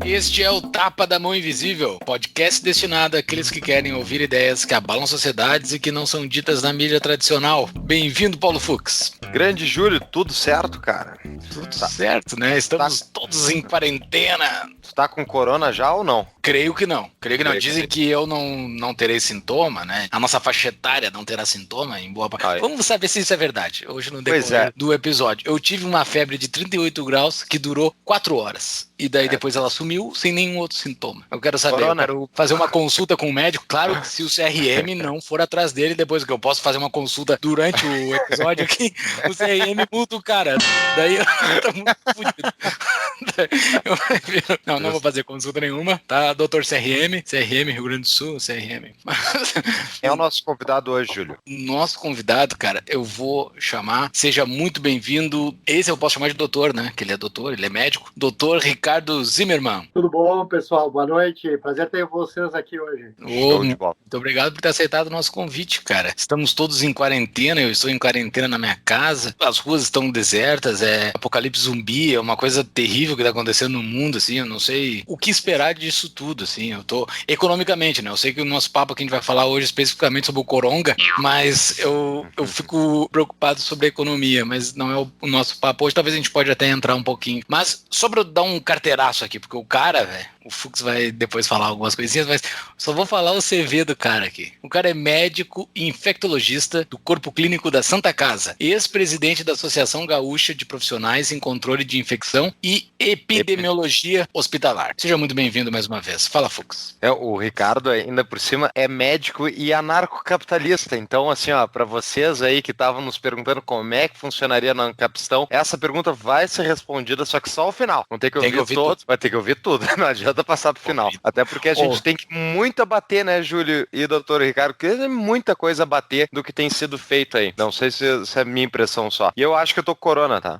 Este é o Tapa da Mão Invisível, podcast destinado àqueles que querem ouvir ideias que abalam sociedades e que não são ditas na mídia tradicional. Bem-vindo, Paulo Fux. Grande Júlio, tudo certo, cara? Tudo certo, né? Estamos todos em quarentena. Tu tá com corona já ou não? Creio que não. Dizem que eu não terei sintoma, né? A nossa faixa etária não terá sintoma em boa parte. Vamos saber se isso é verdade. Hoje no decorrer do episódio. Eu tive uma febre de 38 graus que durou 4 horas. E daí depois ela sumiu sem nenhum outro sintoma. Eu quero saber, eu quero fazer uma consulta com o médico. Claro que se o CRM não for atrás dele, depois que eu posso fazer uma consulta durante o episódio aqui, o CRM multa o cara. Daí eu tô muito fodido. Não vou fazer consulta nenhuma, tá? Doutor CRM, Rio Grande do Sul, CRM. É o nosso convidado hoje, Júlio. Nosso convidado, cara, eu vou chamar, seja muito bem-vindo. Esse eu posso chamar de doutor, né? Que ele é doutor, ele é médico. Doutor Ricardo Zimmermann. Tudo bom, pessoal? Boa noite. Prazer ter vocês aqui hoje. Show de bola. Muito obrigado por ter aceitado o nosso convite, cara. Estamos todos em quarentena, eu estou em quarentena na minha casa. As ruas estão desertas, é apocalipse zumbi, é uma coisa terrível que está acontecendo no mundo, assim, eu não sei o que esperar disso tudo, assim. Eu tô economicamente, né? Eu sei que o nosso papo aqui a gente vai falar hoje especificamente sobre o coronga, mas eu fico preocupado sobre a economia, mas não é o nosso papo hoje. Talvez a gente pode até entrar um pouquinho. Mas sobre eu dar um carteiraço aqui, porque o cara, velho, o Fux vai depois falar algumas coisinhas, mas só vou falar o CV do cara aqui. O cara é médico e infectologista do Corpo Clínico da Santa Casa, ex-presidente da Associação Gaúcha de Profissionais em Controle de Infecção e Epidemiologia Hospitalar. Seja muito bem-vindo mais uma vez. Fala, Fux. O Ricardo, ainda por cima, é médico e anarcocapitalista. Então, assim, ó, pra vocês aí que estavam nos perguntando como é que funcionaria na Ancapistão, essa pergunta vai ser respondida, só que só ao final. Não tem que ouvir todos, vai ter que ouvir tudo. Não adianta passar pro final. Até porque a gente tem que muito abater, né, Júlio e doutor Ricardo, porque tem muita coisa a bater do que tem sido feito aí. Não sei se é minha impressão só. E eu acho que eu tô com corona, tá?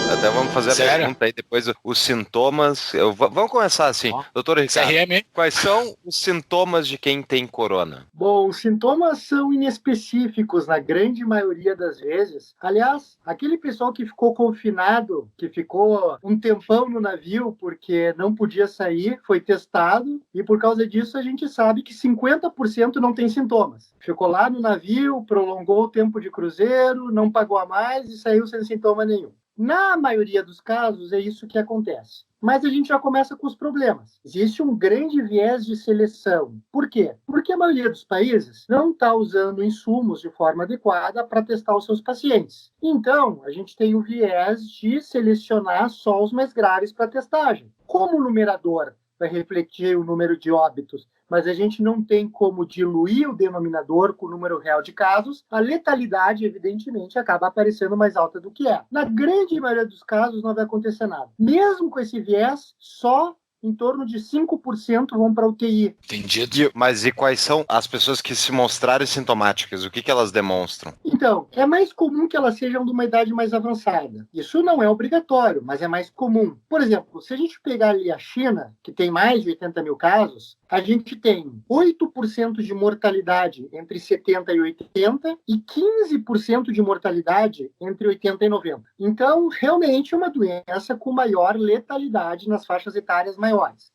Até vamos fazer a pergunta aí depois, os sintomas. Vamos começar assim, doutor Ricardo. CRM. Quais são os sintomas de quem tem corona? Bom, os sintomas são inespecíficos na grande maioria das vezes. Aliás, aquele pessoal que ficou confinado, que ficou um tempão no navio porque não podia sair, foi testado e por causa disso a gente sabe que 50% não tem sintomas. Ficou lá no navio, prolongou o tempo de cruzeiro, não pagou a mais e saiu sem sintoma nenhum. Na maioria dos casos, é isso que acontece. Mas a gente já começa com os problemas. Existe um grande viés de seleção. Por quê? Porque a maioria dos países não está usando insumos de forma adequada para testar os seus pacientes. Então, a gente tem o viés de selecionar só os mais graves para testagem. Como o numerador vai refletir o número de óbitos, mas a gente não tem como diluir o denominador com o número real de casos, a letalidade, evidentemente, acaba aparecendo mais alta do que é. Na grande maioria dos casos, não vai acontecer nada. Mesmo com esse viés, só em torno de 5% vão para a UTI. Entendido. Mas e quais são as pessoas que se mostrarem sintomáticas? O que elas demonstram? Então, é mais comum que elas sejam de uma idade mais avançada. Isso não é obrigatório, mas é mais comum. Por exemplo, se a gente pegar ali a China, que tem mais de 80 mil casos, a gente tem 8% de mortalidade entre 70 e 80 e 15% de mortalidade entre 80 e 90. Então, realmente é uma doença com maior letalidade nas faixas etárias maiores.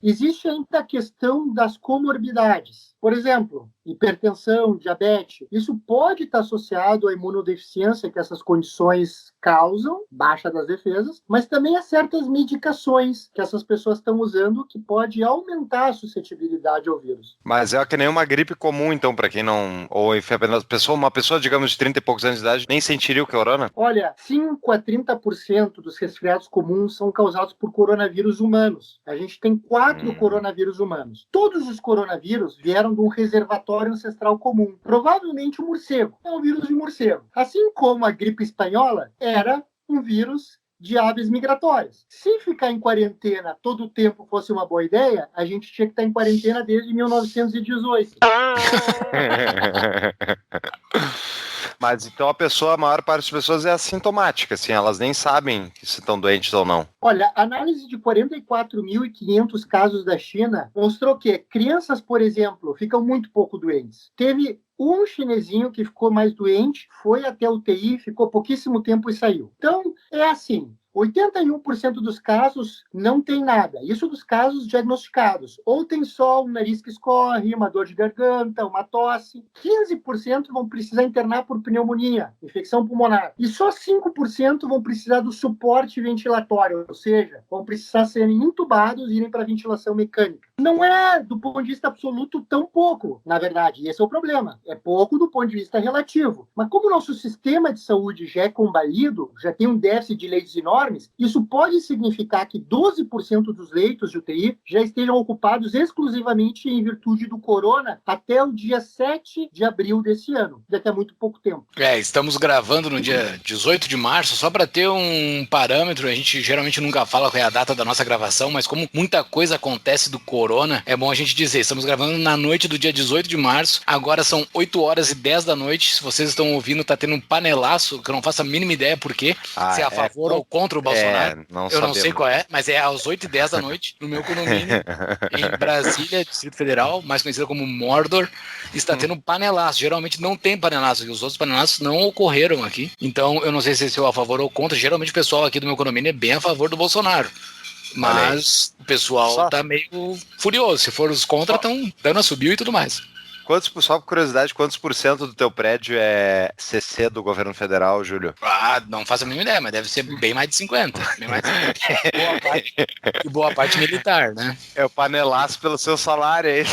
Existe ainda a questão das comorbidades. Por exemplo, hipertensão, diabetes. Isso pode estar associado à imunodeficiência que essas condições causam, baixa das defesas, mas também a certas medicações que essas pessoas estão usando que pode aumentar a suscetibilidade ao vírus. Mas é que nem uma gripe comum, então, para quem não... Ou enfim, uma pessoa, digamos, de 30 e poucos anos de idade, nem sentiria o corona? Olha, 5 a 30% dos resfriados comuns são causados por coronavírus humanos. A gente tem 4 coronavírus humanos. Todos os coronavírus vieram de um reservatório ancestral comum. Provavelmente o morcego. É um vírus de morcego. Assim como a gripe espanhola era um vírus de aves migratórias. Se ficar em quarentena todo o tempo fosse uma boa ideia, a gente tinha que estar em quarentena desde 1918. Mas então a maior parte das pessoas é assintomática, assim, elas nem sabem se estão doentes ou não. Olha, a análise de 44.500 casos da China mostrou que crianças, por exemplo, ficam muito pouco doentes. Teve um chinesinho que ficou mais doente, foi até a UTI, ficou pouquíssimo tempo e saiu. Então, é assim. 81% dos casos não tem nada. Isso dos casos diagnosticados. Ou tem só um nariz que escorre, uma dor de garganta, uma tosse. 15% vão precisar internar por pneumonia, infecção pulmonar. E só 5% vão precisar do suporte ventilatório, ou seja, vão precisar serem intubados e irem para ventilação mecânica. Não é, do ponto de vista absoluto, tão pouco, na verdade. Esse é o problema. É pouco do ponto de vista relativo. Mas como o nosso sistema de saúde já é combalido, já tem um déficit de leitos enormes, isso pode significar que 12% dos leitos de UTI já estejam ocupados exclusivamente em virtude do corona até o dia 7 de abril desse ano. Daqui a muito pouco tempo. Estamos gravando no dia 18 de março, só para ter um parâmetro. A gente geralmente nunca fala qual é a data da nossa gravação, mas como muita coisa acontece do corona, é bom a gente dizer. Estamos gravando na noite do dia 18 de março, agora são 8h10 da noite. Se vocês estão ouvindo, tá tendo um panelaço, que eu não faço a mínima ideia por quê, se é a favor ou contra o Bolsonaro. Eu não sei qual é, mas é às 8h10 da noite, no meu condomínio, em Brasília, Distrito Federal, mais conhecido como Mordor, está tendo um panelaço. Geralmente não tem panelaço, os outros panelaços não ocorreram aqui. Então, eu não sei se é a favor ou contra. Geralmente o pessoal aqui do meu condomínio é bem a favor do Bolsonaro. Mas o pessoal tá meio furioso. Se for os contra, estão dando a subiu e tudo mais. Só por curiosidade, quantos por cento do teu prédio é CC do governo federal, Júlio? Não faço a mínima ideia, mas deve ser bem mais de 50. Bem mais de 50. Boa parte militar, né? É o panelaço pelo seu salário aí.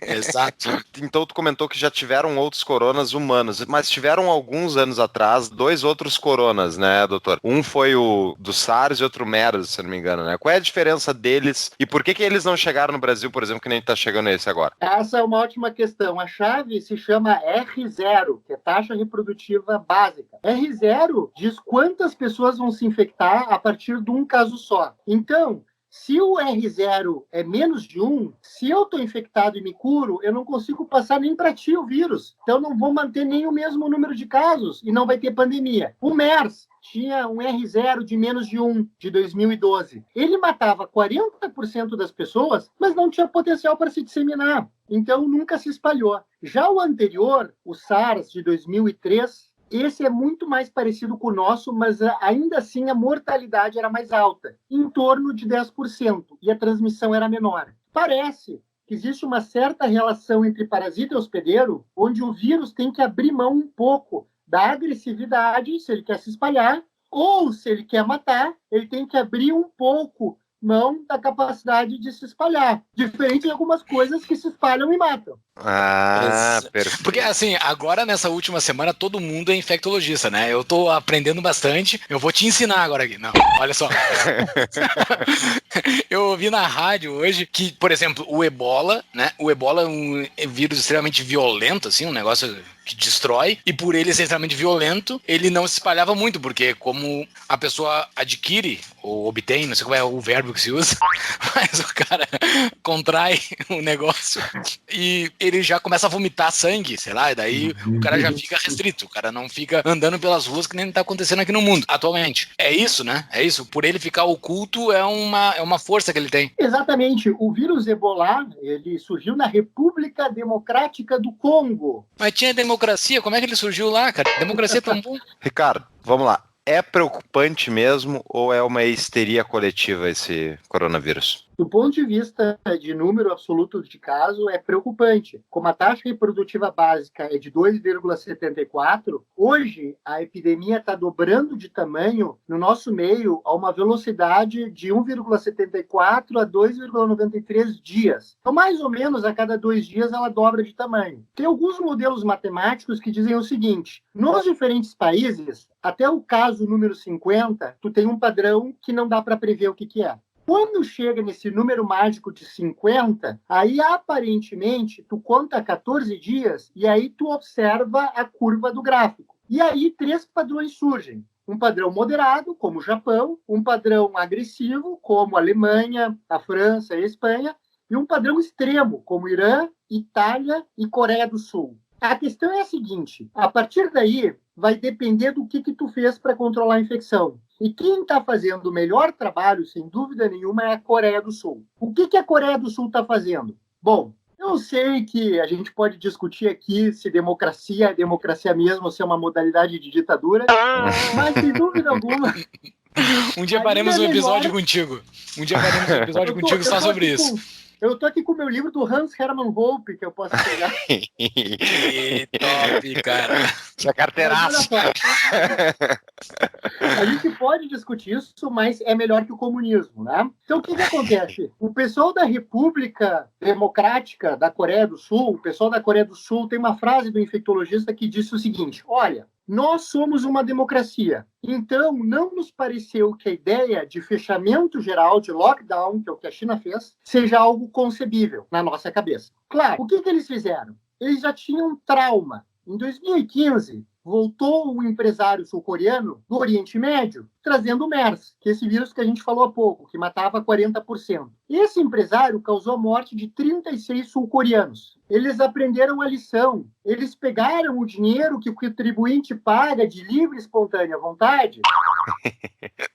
Exato. Então tu comentou que já tiveram outros coronas humanos, mas tiveram alguns anos atrás 2 outros coronas, né, doutor? Um foi o do SARS e outro MERS, se não me engano, né? Qual é a diferença deles e por que eles não chegaram no Brasil, por exemplo, que nem tá chegando esse agora? Essa é uma ótima questão. A chave se chama R0, que é taxa reprodutiva básica. R0 diz quantas pessoas vão se infectar a partir de um caso só. Então, se o R0 é menos de 1, se eu estou infectado e me curo, eu não consigo passar nem para ti o vírus. Então, não vou manter nem o mesmo número de casos e não vai ter pandemia. O MERS tinha um R0 de menos de 1, de 2012. Ele matava 40% das pessoas, mas não tinha potencial para se disseminar. Então, nunca se espalhou. Já o anterior, o SARS, de 2003, esse é muito mais parecido com o nosso, mas ainda assim a mortalidade era mais alta, em torno de 10%, e a transmissão era menor. Parece que existe uma certa relação entre parasita e hospedeiro, onde o vírus tem que abrir mão um pouco da agressividade, se ele quer se espalhar, ou se ele quer matar, ele tem que abrir um pouco mão da capacidade de se espalhar. Diferente de algumas coisas que se espalham e matam. Perfeito. Porque assim, agora nessa última semana todo mundo é infectologista, né? Eu tô aprendendo bastante, eu vou te ensinar agora aqui. Não, olha só. Eu ouvi na rádio hoje que, por exemplo, o ebola, né? O ebola é um vírus extremamente violento, assim, um negócio que destrói, e por ele ser extremamente violento, ele não se espalhava muito, porque como a pessoa adquire, ou obtém, não sei qual é o verbo que se usa, mas o cara contrai o negócio e ele já começa a vomitar sangue, sei lá, e daí o cara já fica restrito, o cara não fica andando pelas ruas que nem tá acontecendo aqui no mundo, atualmente. É isso, né? É isso. Por ele ficar oculto, é uma força que ele tem. Exatamente. O vírus Ebola, ele surgiu na República Democrática do Congo. Mas tinha democracia, como é que ele surgiu lá, cara? Democracia é tão bom. Ricardo, vamos lá. É preocupante mesmo ou é uma histeria coletiva esse coronavírus? Do ponto de vista de número absoluto de casos, é preocupante. Como a taxa reprodutiva básica é de 2,74, hoje a epidemia está dobrando de tamanho no nosso meio a uma velocidade de 1,74 a 2,93 dias. Então, mais ou menos, a cada 2 dias ela dobra de tamanho. Tem alguns modelos matemáticos que dizem o seguinte: nos diferentes países, até o caso número 50, tu tem um padrão que não dá para prever o que é. Quando chega nesse número mágico de 50, aí aparentemente tu conta 14 dias e aí tu observa a curva do gráfico. E aí 3 padrões surgem. um padrão moderado, como o Japão, um padrão agressivo, como a Alemanha, a França e a Espanha, e um padrão extremo, como Irã, Itália e Coreia do Sul. A questão é a seguinte, a partir daí vai depender do que tu fez para controlar a infecção. E quem está fazendo o melhor trabalho, sem dúvida nenhuma, é a Coreia do Sul. O que a Coreia do Sul está fazendo? Bom, eu sei que a gente pode discutir aqui se democracia é democracia mesmo ou se é uma modalidade de ditadura, mas sem dúvida alguma... Um dia faremos um episódio contigo. Um dia faremos um episódio contigo só sobre isso. Eu tô aqui com o meu livro do Hans Hermann Hoppe, que eu posso pegar. Que top, cara. Essa carteiraça. A gente pode discutir isso, mas é melhor que o comunismo, né? Então, o que acontece? O pessoal da República Democrática da Coreia do Sul, o pessoal da Coreia do Sul tem uma frase do infectologista que disse o seguinte, olha, nós somos uma democracia, então não nos pareceu que a ideia de fechamento geral, de lockdown, que é o que a China fez, seja algo concebível na nossa cabeça. Claro, o que eles fizeram? Eles já tinham trauma. Em 2015, voltou um empresário sul-coreano do Oriente Médio, trazendo o MERS, que é esse vírus que a gente falou há pouco, que matava 40%. Esse empresário causou a morte de 36 sul-coreanos. Eles aprenderam a lição. Eles pegaram o dinheiro que o contribuinte paga de livre e espontânea vontade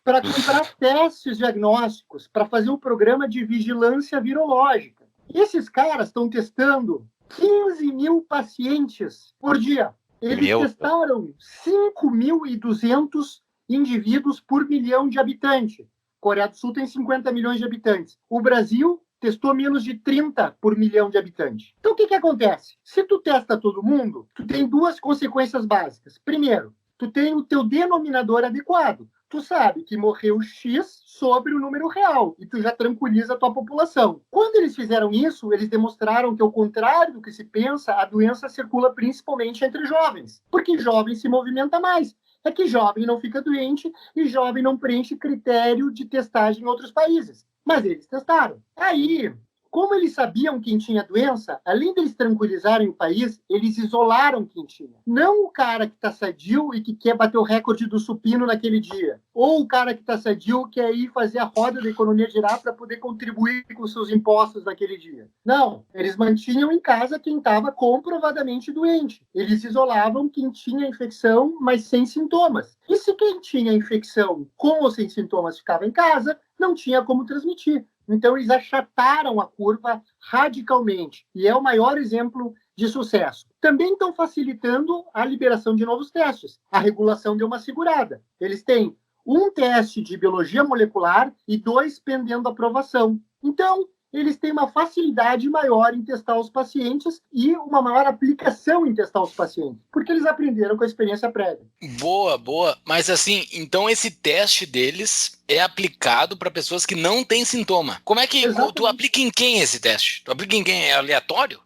para comprar testes diagnósticos, para fazer um programa de vigilância virológica. E esses caras estão testando 15 mil pacientes por dia. Eles testaram 5.200 indivíduos por milhão de habitantes. Coreia do Sul tem 50 milhões de habitantes. O Brasil testou menos de 30 por milhão de habitantes. Então, o que acontece? Se tu testa todo mundo, tu tem duas consequências básicas. Primeiro, tu tem o teu denominador adequado. Tu sabe que morreu X sobre o número real e tu já tranquiliza a tua população. Quando eles fizeram isso, eles demonstraram que, ao contrário do que se pensa, a doença circula principalmente entre jovens, porque jovem se movimenta mais. É que jovem não fica doente e jovem não preenche critério de testagem em outros países. Mas eles testaram. Aí, como eles sabiam quem tinha doença, além deles tranquilizarem o país, eles isolaram quem tinha. Não o cara que está sadio e que quer bater o recorde do supino naquele dia. Ou o cara que está sadio e quer ir fazer a roda da economia girar para poder contribuir com seus impostos naquele dia. Não, eles mantinham em casa quem estava comprovadamente doente. Eles isolavam quem tinha infecção, mas sem sintomas. E se quem tinha infecção com ou sem sintomas ficava em casa, não tinha como transmitir. Então, eles achataram a curva radicalmente. E é o maior exemplo de sucesso. Também estão facilitando a liberação de novos testes. A regulação deu uma segurada. Eles têm um teste de biologia molecular e 2 pendendo aprovação. Então, eles têm uma facilidade maior em testar os pacientes e uma maior aplicação em testar os pacientes, porque eles aprenderam com a experiência prévia. Boa, boa. Mas assim, então esse teste deles é aplicado para pessoas que não têm sintoma. Como é que tu aplica em quem esse teste? Tu aplica em quem? É aleatório?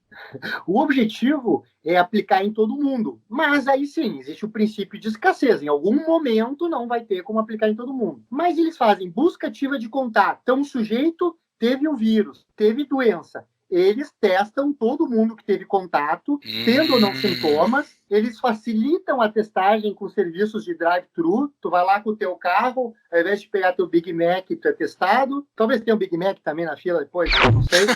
O objetivo é aplicar em todo mundo. Mas aí sim, existe o princípio de escassez. Em algum momento não vai ter como aplicar em todo mundo. Mas eles fazem busca ativa de contato. Então, o sujeito teve o vírus, teve doença. Eles testam todo mundo que teve contato, tendo ou não sintomas. Eles facilitam a testagem com serviços de drive-thru. Tu vai lá com o teu carro, ao invés de pegar teu Big Mac, tu é testado. Talvez tenha um Big Mac também na fila depois, não sei.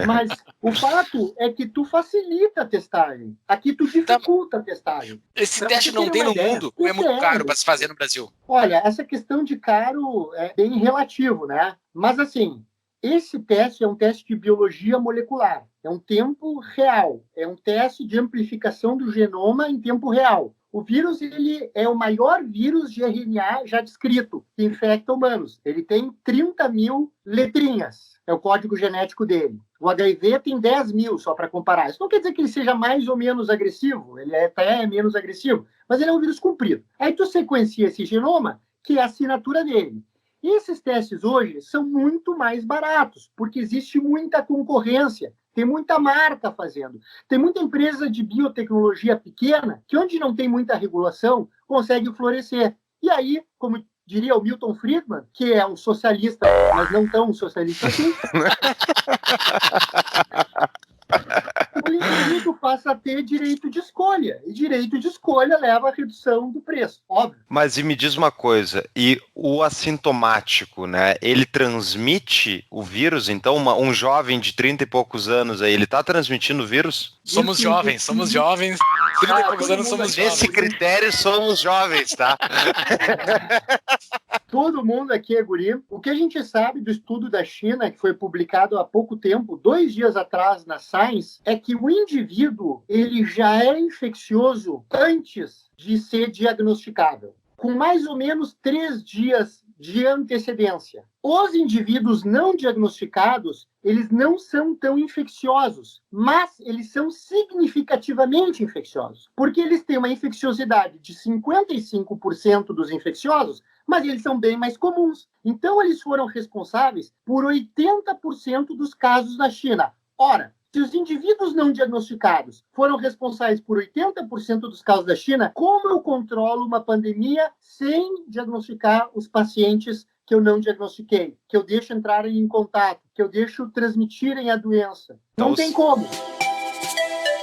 Mas o fato é que tu facilita a testagem. Aqui tu dificulta a testagem. Esse teste não tem no mundo? Ou é muito caro para se fazer no Brasil? Olha, essa questão de caro é bem relativo, né? Mas assim, esse teste é um teste de biologia molecular, é um tempo real, é um teste de amplificação do genoma em tempo real. O vírus ele é o maior vírus de RNA já descrito, que infecta humanos. Ele tem 30 mil letrinhas, é o código genético dele. O HIV tem 10 mil, só para comparar. Isso não quer dizer que ele seja mais ou menos agressivo, ele até é menos agressivo, mas ele é um vírus comprido. Aí tu sequencia esse genoma, que é a assinatura dele. E esses testes hoje são muito mais baratos, porque existe muita concorrência, tem muita marca fazendo. Tem muita empresa de biotecnologia pequena, que onde não tem muita regulação, consegue florescer. E aí, como diria o Milton Friedman, que é um socialista, mas não tão socialista assim, o indivíduo passa possa ter direito de escolha. E direito de escolha leva à redução do preço, óbvio. Mas e me diz uma coisa, e o assintomático, né? Ele transmite o vírus? Então, um jovem de 30 e poucos anos aí, ele tá transmitindo o vírus? Somos jovens. 30 e poucos anos somos jovens. Nesse critério, somos jovens, tá? Todo mundo aqui é guri. O que a gente sabe do estudo da China, que foi publicado há pouco tempo, 2 dias atrás na Science, é que o indivíduo ele já é infeccioso antes de ser diagnosticável, com mais ou menos 3 dias de antecedência. Os indivíduos não diagnosticados, eles não são tão infecciosos, mas eles são significativamente infecciosos, porque eles têm uma infecciosidade de 55% dos infecciosos, mas eles são bem mais comuns. Então, eles foram responsáveis por 80% dos casos na China. Ora, se os indivíduos não diagnosticados foram responsáveis por 80% dos casos da China, como eu controlo uma pandemia sem diagnosticar os pacientes que eu não diagnostiquei, que eu deixo entrarem em contato, que eu deixo transmitirem a doença? Não tem como.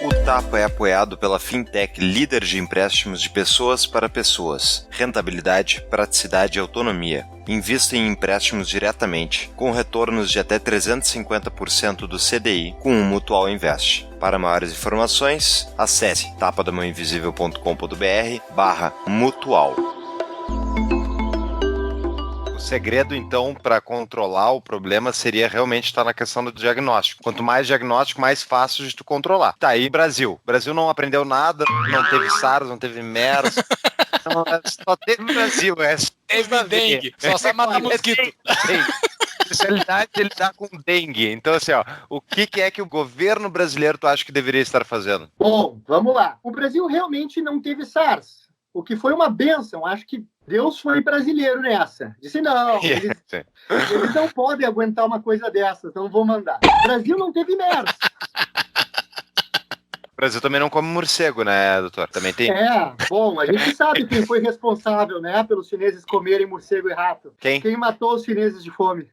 O Tapa é apoiado pela fintech líder de empréstimos de pessoas para pessoas. Rentabilidade, praticidade e autonomia. Invista em empréstimos diretamente, com retornos de até 350% do CDI com o Mutual Invest. Para maiores informações, acesse tapadamãoinvisível.com.br/mutual. O segredo, então, para controlar o problema seria realmente estar na questão do diagnóstico. Quanto mais diagnóstico, mais fácil de tu controlar. Tá aí, Brasil. O Brasil não aprendeu nada, não teve SARS, não teve MERS. Só teve Brasil. Teve dengue. Só sabe matar mosquito. Especialidade ele tá com dengue. Então, assim, ó, o que é que o governo brasileiro tu acha que deveria estar fazendo? Bom, vamos lá. O Brasil realmente não teve SARS, o que foi uma bênção. Acho que Deus foi brasileiro nessa. Disse, não, eles não podem aguentar uma coisa dessas, não vou mandar. O Brasil não teve MERS. O Brasil também não come morcego, né, doutor? Também tem. Bom, a gente sabe quem foi responsável, né, pelos chineses comerem morcego e rato. Quem matou os chineses de fome.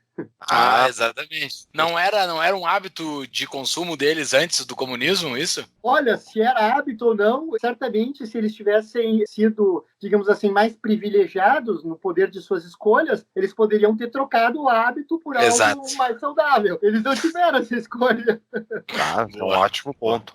Exatamente. Não era um hábito de consumo deles antes do comunismo, isso? Olha, se era hábito ou não, certamente se eles tivessem sido, digamos assim, mais privilegiados no poder de suas escolhas, eles poderiam ter trocado o hábito por algo mais saudável. Eles não tiveram essa escolha. Ótimo ponto.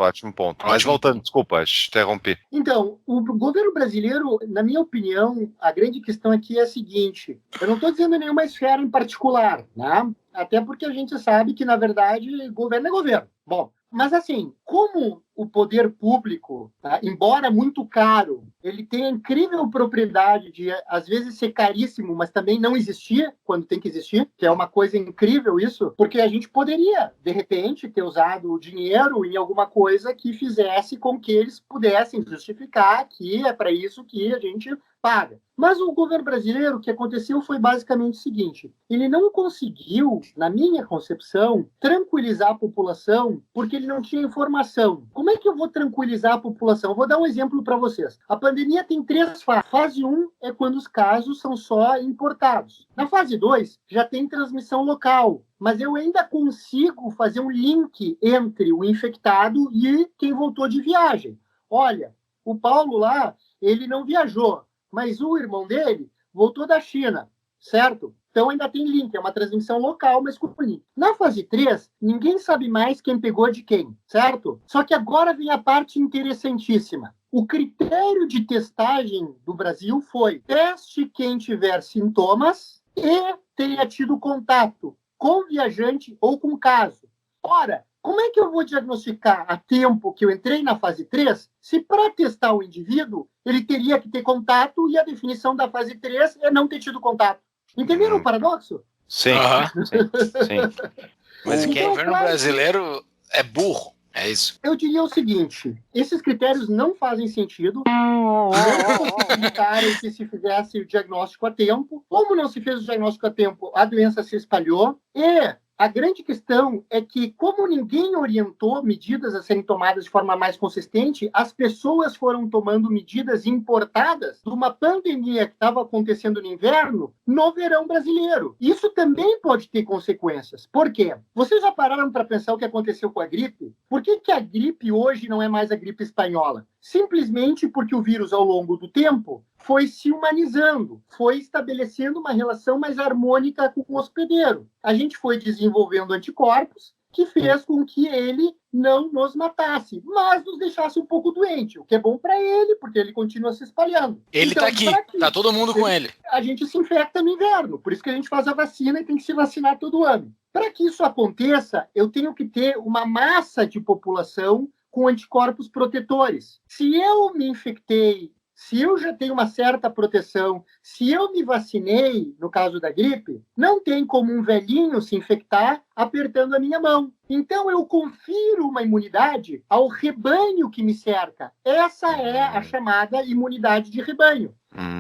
Mas voltando, desculpa, te interrompi. Então, o governo brasileiro, na minha opinião, a grande questão aqui é a seguinte: eu não estou dizendo nenhuma esfera em particular, né? Até porque a gente sabe que, na verdade, governo é governo. Bom, mas assim, como o poder público, tá, embora muito caro, ele tem a incrível propriedade de, às vezes, ser caríssimo, mas também não existir quando tem que existir, que é uma coisa incrível isso, porque a gente poderia, de repente, ter usado o dinheiro em alguma coisa que fizesse com que eles pudessem justificar que é para isso que a gente paga. Mas o governo brasileiro, o que aconteceu foi basicamente o seguinte: ele não conseguiu, na minha concepção, tranquilizar a população porque ele não tinha informação. Como é que eu vou tranquilizar a população? Eu vou dar um exemplo para vocês. A pandemia tem 3 fases. Fase 1 é quando os casos são só importados. Na fase 2, já tem transmissão local, mas eu ainda consigo fazer um link entre o infectado e quem voltou de viagem. Olha, o Paulo lá, ele não viajou, mas o irmão dele voltou da China, certo? Então ainda tem link, é uma transmissão local, mas com link. Na fase 3, ninguém sabe mais quem pegou de quem, certo? Só que agora vem a parte interessantíssima. O critério de testagem do Brasil foi: teste quem tiver sintomas e tenha tido contato com viajante ou com caso. Ora, como é que eu vou diagnosticar a tempo que eu entrei na fase 3, se para testar o indivíduo, ele teria que ter contato e a definição da fase 3 é não ter tido contato? Entenderam o paradoxo? Sim. Mas o governo brasileiro é burro, é isso? Eu diria o seguinte: esses critérios não fazem sentido. Não possibilitaram que se fizesse o diagnóstico a tempo. Como não se fez o diagnóstico a tempo, a doença se espalhou. E A grande questão é que, como ninguém orientou medidas a serem tomadas de forma mais consistente, as pessoas foram tomando medidas importadas de uma pandemia que estava acontecendo no inverno no verão brasileiro. Isso também pode ter consequências. Por quê? Vocês já pararam para pensar o que aconteceu com a gripe? Por que a gripe hoje não é mais a gripe espanhola? Simplesmente porque o vírus, ao longo do tempo, foi se humanizando, foi estabelecendo uma relação mais harmônica com o hospedeiro. A gente foi desenvolvendo anticorpos que fez com que ele não nos matasse, mas nos deixasse um pouco doente, o que é bom para ele, porque ele continua se espalhando. Ele então, tá aqui, tá todo mundo com ele. A gente se infecta no inverno, por isso que a gente faz a vacina e tem que se vacinar todo ano. Para que isso aconteça, eu tenho que ter uma massa de população com anticorpos protetores. Se eu me infectei, se eu já tenho uma certa proteção, se eu me vacinei, no caso da gripe, não tem como um velhinho se infectar apertando a minha mão. Então eu confiro uma imunidade ao rebanho que me cerca. Essa é a chamada imunidade de rebanho.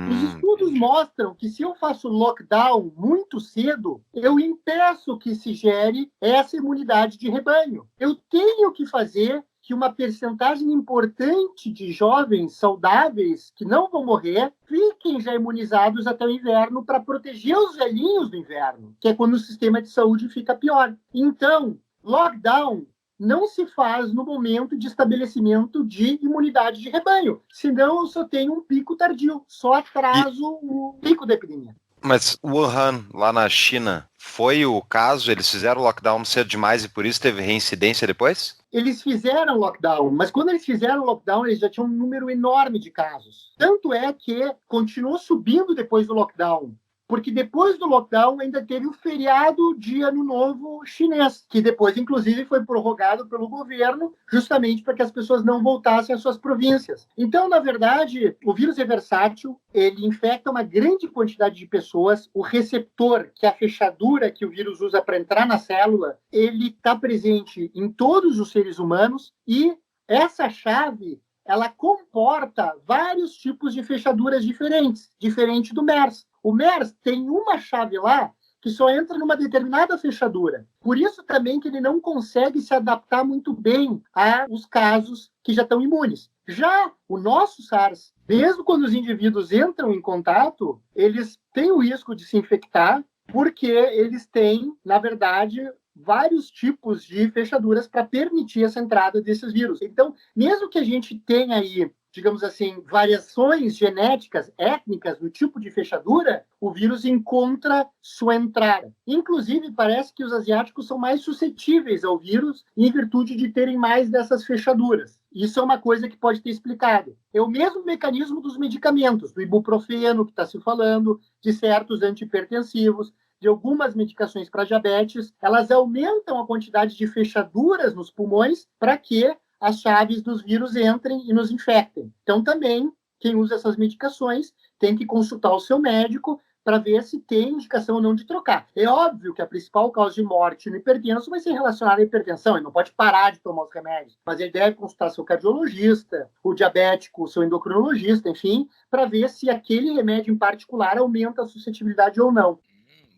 Os estudos mostram que se eu faço lockdown muito cedo, eu impeço que se gere essa imunidade de rebanho. Eu tenho que fazer que uma percentagem importante de jovens saudáveis que não vão morrer fiquem já imunizados até o inverno para proteger os velhinhos do inverno, que é quando o sistema de saúde fica pior. Então, lockdown não se faz no momento de estabelecimento de imunidade de rebanho, senão eu só tenho um pico tardio, só atraso o pico da epidemia. Mas Wuhan, lá na China, foi o caso? Eles fizeram lockdown cedo demais e por isso teve reincidência depois? Eles fizeram lockdown, mas quando eles fizeram lockdown, eles já tinham um número enorme de casos. Tanto é que continuou subindo depois do lockdown, porque depois do lockdown ainda teve o feriado de Ano Novo chinês, que depois, inclusive, foi prorrogado pelo governo, justamente para que as pessoas não voltassem às suas províncias. Então, na verdade, o vírus é versátil, ele infecta uma grande quantidade de pessoas, o receptor, que é a fechadura que o vírus usa para entrar na célula, ele está presente em todos os seres humanos e essa chave ela comporta vários tipos de fechaduras diferentes, diferente do MERS. O MERS tem uma chave lá que só entra numa determinada fechadura. Por isso também que ele não consegue se adaptar muito bem aos casos que já estão imunes. Já o nosso SARS, mesmo quando os indivíduos entram em contato, eles têm o risco de se infectar porque eles têm, na verdade, vários tipos de fechaduras para permitir essa entrada desses vírus. Então, mesmo que a gente tenha aí, digamos assim, variações genéticas, étnicas no tipo de fechadura, o vírus encontra sua entrada. Inclusive, parece que os asiáticos são mais suscetíveis ao vírus em virtude de terem mais dessas fechaduras. Isso é uma coisa que pode ter explicado. É o mesmo mecanismo dos medicamentos, do ibuprofeno que está se falando, de certos antihipertensivos, de algumas medicações para diabetes, elas aumentam a quantidade de fechaduras nos pulmões para que as chaves dos vírus entrem e nos infectem. Então, também, quem usa essas medicações tem que consultar o seu médico para ver se tem indicação ou não de trocar. É óbvio que a principal causa de morte no hipertenso vai ser relacionada à hipertensão, ele não pode parar de tomar os remédios, mas ele deve consultar seu cardiologista, o diabético, o seu endocrinologista, enfim, para ver se aquele remédio em particular aumenta a suscetibilidade ou não.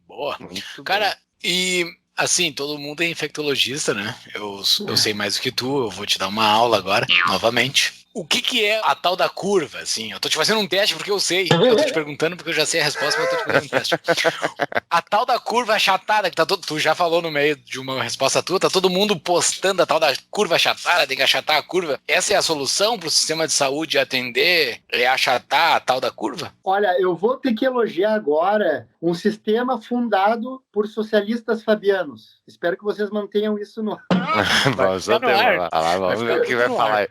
Boa. Cara, e assim, todo mundo é infectologista, né? Eu sei mais do que tu, eu vou te dar uma aula agora, novamente. O que é a tal da curva, assim? Eu tô te fazendo um teste porque eu sei. Eu tô te perguntando porque eu já sei a resposta, mas eu tô te fazendo um teste. A tal da curva achatada, que tá tu já falou no meio de uma resposta tua, tá todo mundo postando a tal da curva achatada, tem que achatar a curva. Essa é a solução pro sistema de saúde atender, é achatar a tal da curva? Olha, eu vou ter que elogiar agora um sistema fundado por socialistas fabianos. Espero que vocês mantenham isso no... Vamos ver o que vai falar.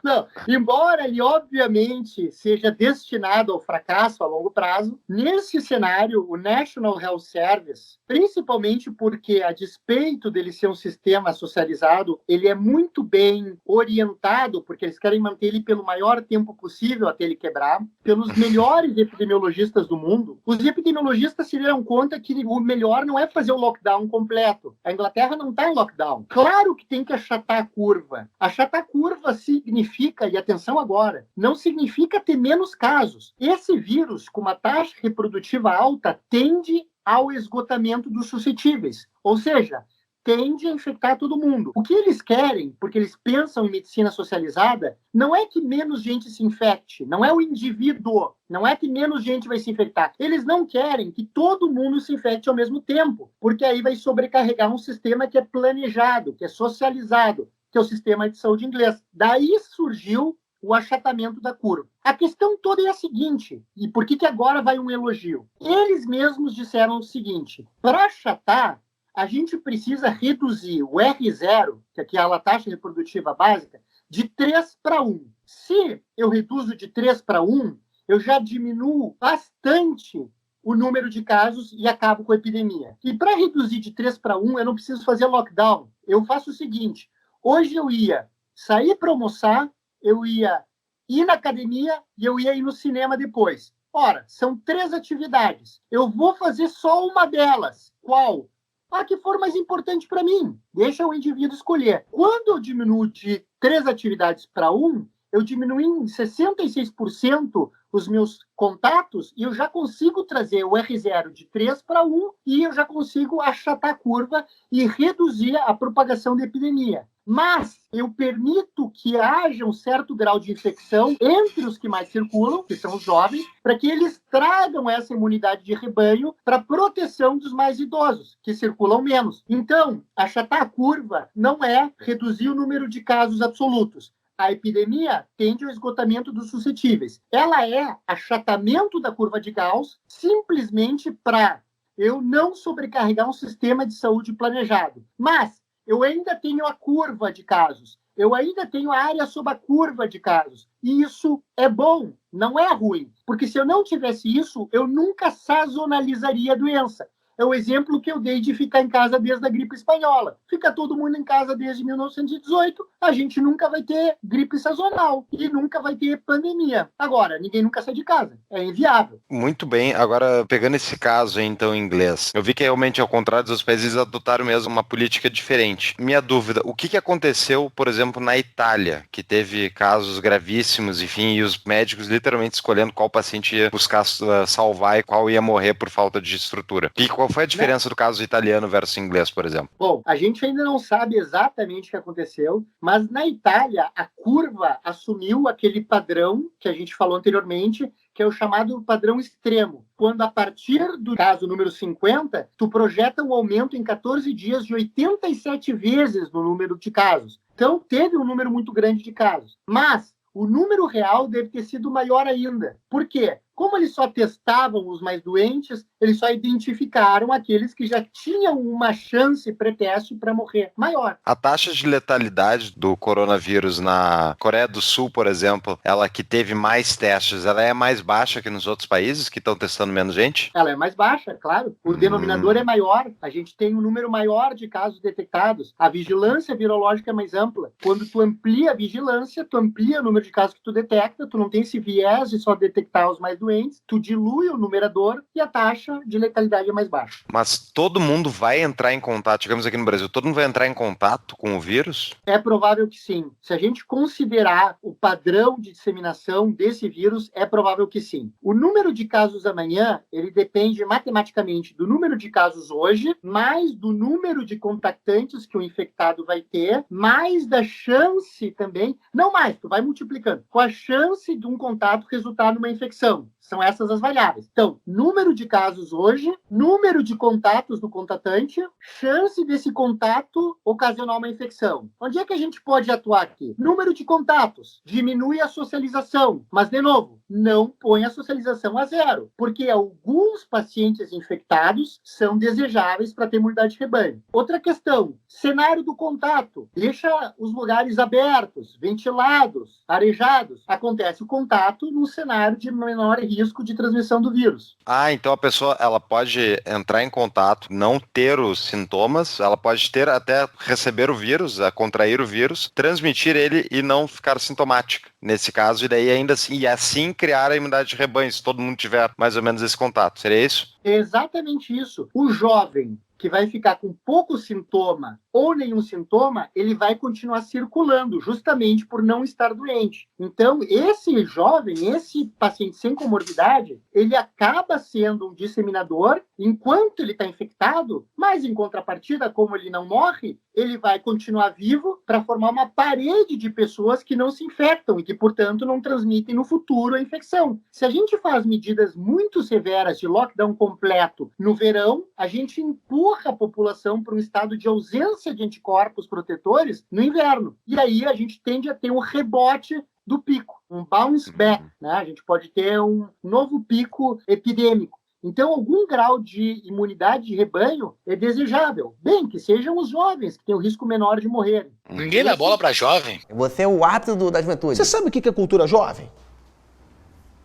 Não, embora ele obviamente seja destinado ao fracasso a longo prazo, nesse cenário, o National Health Service, principalmente porque, a despeito dele ser um sistema socializado, ele é muito bem orientado, porque eles querem manter ele pelo maior tempo possível até ele quebrar, pelos melhores epidemiologistas do mundo. Os epidemiologistas se deram conta que o melhor não é fazer o lockdown completo. A Inglaterra não está em lockdown. Claro que tem que achatar a curva. Achatar a curva significa, e atenção agora, não significa ter menos casos. Esse vírus, com uma taxa reprodutiva alta, tende ao esgotamento dos suscetíveis. Ou seja, tende a infectar todo mundo. O que eles querem, porque eles pensam em medicina socializada, não é que menos gente se infecte, não é o indivíduo, não é que menos gente vai se infectar. Eles não querem que todo mundo se infecte ao mesmo tempo, porque aí vai sobrecarregar um sistema que é planejado, que é socializado, que é o sistema de saúde inglês. Daí surgiu o achatamento da curva. A questão toda é a seguinte, e por que agora vai um elogio? Eles mesmos disseram o seguinte, para achatar, a gente precisa reduzir o R0, que é aquela taxa reprodutiva básica, de 3 para 1. Se eu reduzo de 3 para 1, eu já diminuo bastante o número de casos e acabo com a epidemia. E para reduzir de 3 para 1, eu não preciso fazer lockdown. Eu faço o seguinte, hoje eu ia sair para almoçar, eu ia ir na academia e eu ia ir no cinema depois. Ora, são 3 atividades. Eu vou fazer só uma delas. Qual? A que for mais importante para mim. Deixa o indivíduo escolher. Quando eu diminuo de 3 atividades para 1, eu diminuo em 66% os meus contatos e eu já consigo trazer o R0 de 3 para 1 e eu já consigo achatar a curva e reduzir a propagação da epidemia. Mas eu permito que haja um certo grau de infecção entre os que mais circulam, que são os jovens, para que eles tragam essa imunidade de rebanho para proteção dos mais idosos, que circulam menos. Então, achatar a curva não é reduzir o número de casos absolutos. A epidemia tende ao esgotamento dos suscetíveis. Ela é achatamento da curva de Gauss simplesmente para eu não sobrecarregar um sistema de saúde planejado. Mas eu ainda tenho a curva de casos. Eu ainda tenho a área sob a curva de casos. E isso é bom, não é ruim. Porque se eu não tivesse isso, eu nunca sazonalizaria a doença. É o exemplo que eu dei de ficar em casa desde a gripe espanhola. Fica todo mundo em casa desde 1918, a gente nunca vai ter gripe sazonal e nunca vai ter pandemia. Agora, ninguém nunca sai de casa. É inviável. Muito bem. Agora, pegando esse caso, então, em inglês, eu vi que realmente, ao contrário dos países, adotaram mesmo uma política diferente. Minha dúvida, o que aconteceu, por exemplo, na Itália, que teve casos gravíssimos, enfim, e os médicos literalmente escolhendo qual paciente ia buscar salvar e qual ia morrer por falta de estrutura? E qual foi a diferença do caso italiano versus inglês, por exemplo? Bom, a gente ainda não sabe exatamente o que aconteceu, mas na Itália a curva assumiu aquele padrão que a gente falou anteriormente, que é o chamado padrão extremo. Quando a partir do caso número 50, tu projeta um aumento em 14 dias de 87 vezes no número de casos. Então, teve um número muito grande de casos. Mas o número real deve ter sido maior ainda. Por quê? Como eles só testavam os mais doentes, eles só identificaram aqueles que já tinham uma chance pré-teste para morrer maior. A taxa de letalidade do coronavírus na Coreia do Sul, por exemplo, ela que teve mais testes, ela é mais baixa que nos outros países que estão testando menos gente? Ela é mais baixa, claro. O denominador é maior. A gente tem um número maior de casos detectados. A vigilância virológica é mais ampla. Quando tu amplia a vigilância, tu amplia o número de casos que tu detecta, tu não tem esse viés de só detectar os mais doentes, tu dilui o numerador e a taxa de letalidade é mais baixa. Mas todo mundo vai entrar em contato, digamos aqui no Brasil, todo mundo vai entrar em contato com o vírus? É provável que sim. Se a gente considerar o padrão de disseminação desse vírus, é provável que sim. O número de casos amanhã, ele depende matematicamente do número de casos hoje, mais do número de contactantes que o infectado vai ter, mais da chance também, não mais, tu vai multiplicando, com a chance de um contato resultar numa infecção. São essas as variáveis. Então, número de casos hoje, número de contatos do contatante, chance desse contato ocasionar uma infecção. Onde é que a gente pode atuar aqui? Número de contatos. Diminui a socialização. Mas, de novo, não põe a socialização a zero. Porque alguns pacientes infectados são desejáveis para ter imunidade de rebanho. Outra questão. Cenário do contato. Deixa os lugares abertos, ventilados, arejados. Acontece o contato num cenário de menor risco de transmissão do vírus. Ah, então a pessoa ela pode entrar em contato, não ter os sintomas, ela pode ter até receber o vírus, contrair o vírus, transmitir ele e não ficar sintomática nesse caso, e daí ainda assim, e assim criar a imunidade de rebanho, se todo mundo tiver mais ou menos esse contato. Seria isso? É exatamente isso. O jovem que vai ficar com pouco sintoma ou nenhum sintoma, ele vai continuar circulando, justamente por não estar doente. Então, esse jovem, esse paciente sem comorbidade, ele acaba sendo um disseminador enquanto ele está infectado, mas em contrapartida, como ele não morre, ele vai continuar vivo para formar uma parede de pessoas que não se infectam e que, portanto, não transmitem no futuro a infecção. Se a gente faz medidas muito severas de lockdown completo no verão, a gente empurra a população para um estado de ausência de anticorpos protetores no inverno. E aí a gente tende a ter um rebote do pico, um bounce back, né? A gente pode ter um novo pico epidêmico. Então, algum grau de imunidade de rebanho é desejável. Bem, que sejam os jovens, que têm o risco menor de morrer. Ninguém dá bola para jovem. Você é o ápice da juventude. Você sabe o que é cultura jovem?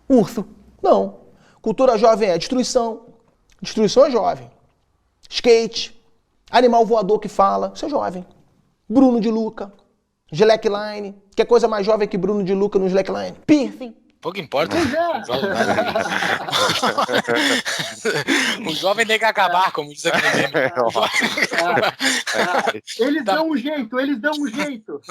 Urso. Não. Cultura jovem é destruição. Destruição é jovem. Skate. Animal voador que fala. Isso é jovem. Bruno de Luca. Slackline. Que coisa mais jovem que Bruno de Luca no Slackline? Piercing. Pouco importa. O jovem tem que acabar, como diz aquele meme. Eles dão um jeito, eles dão um jeito.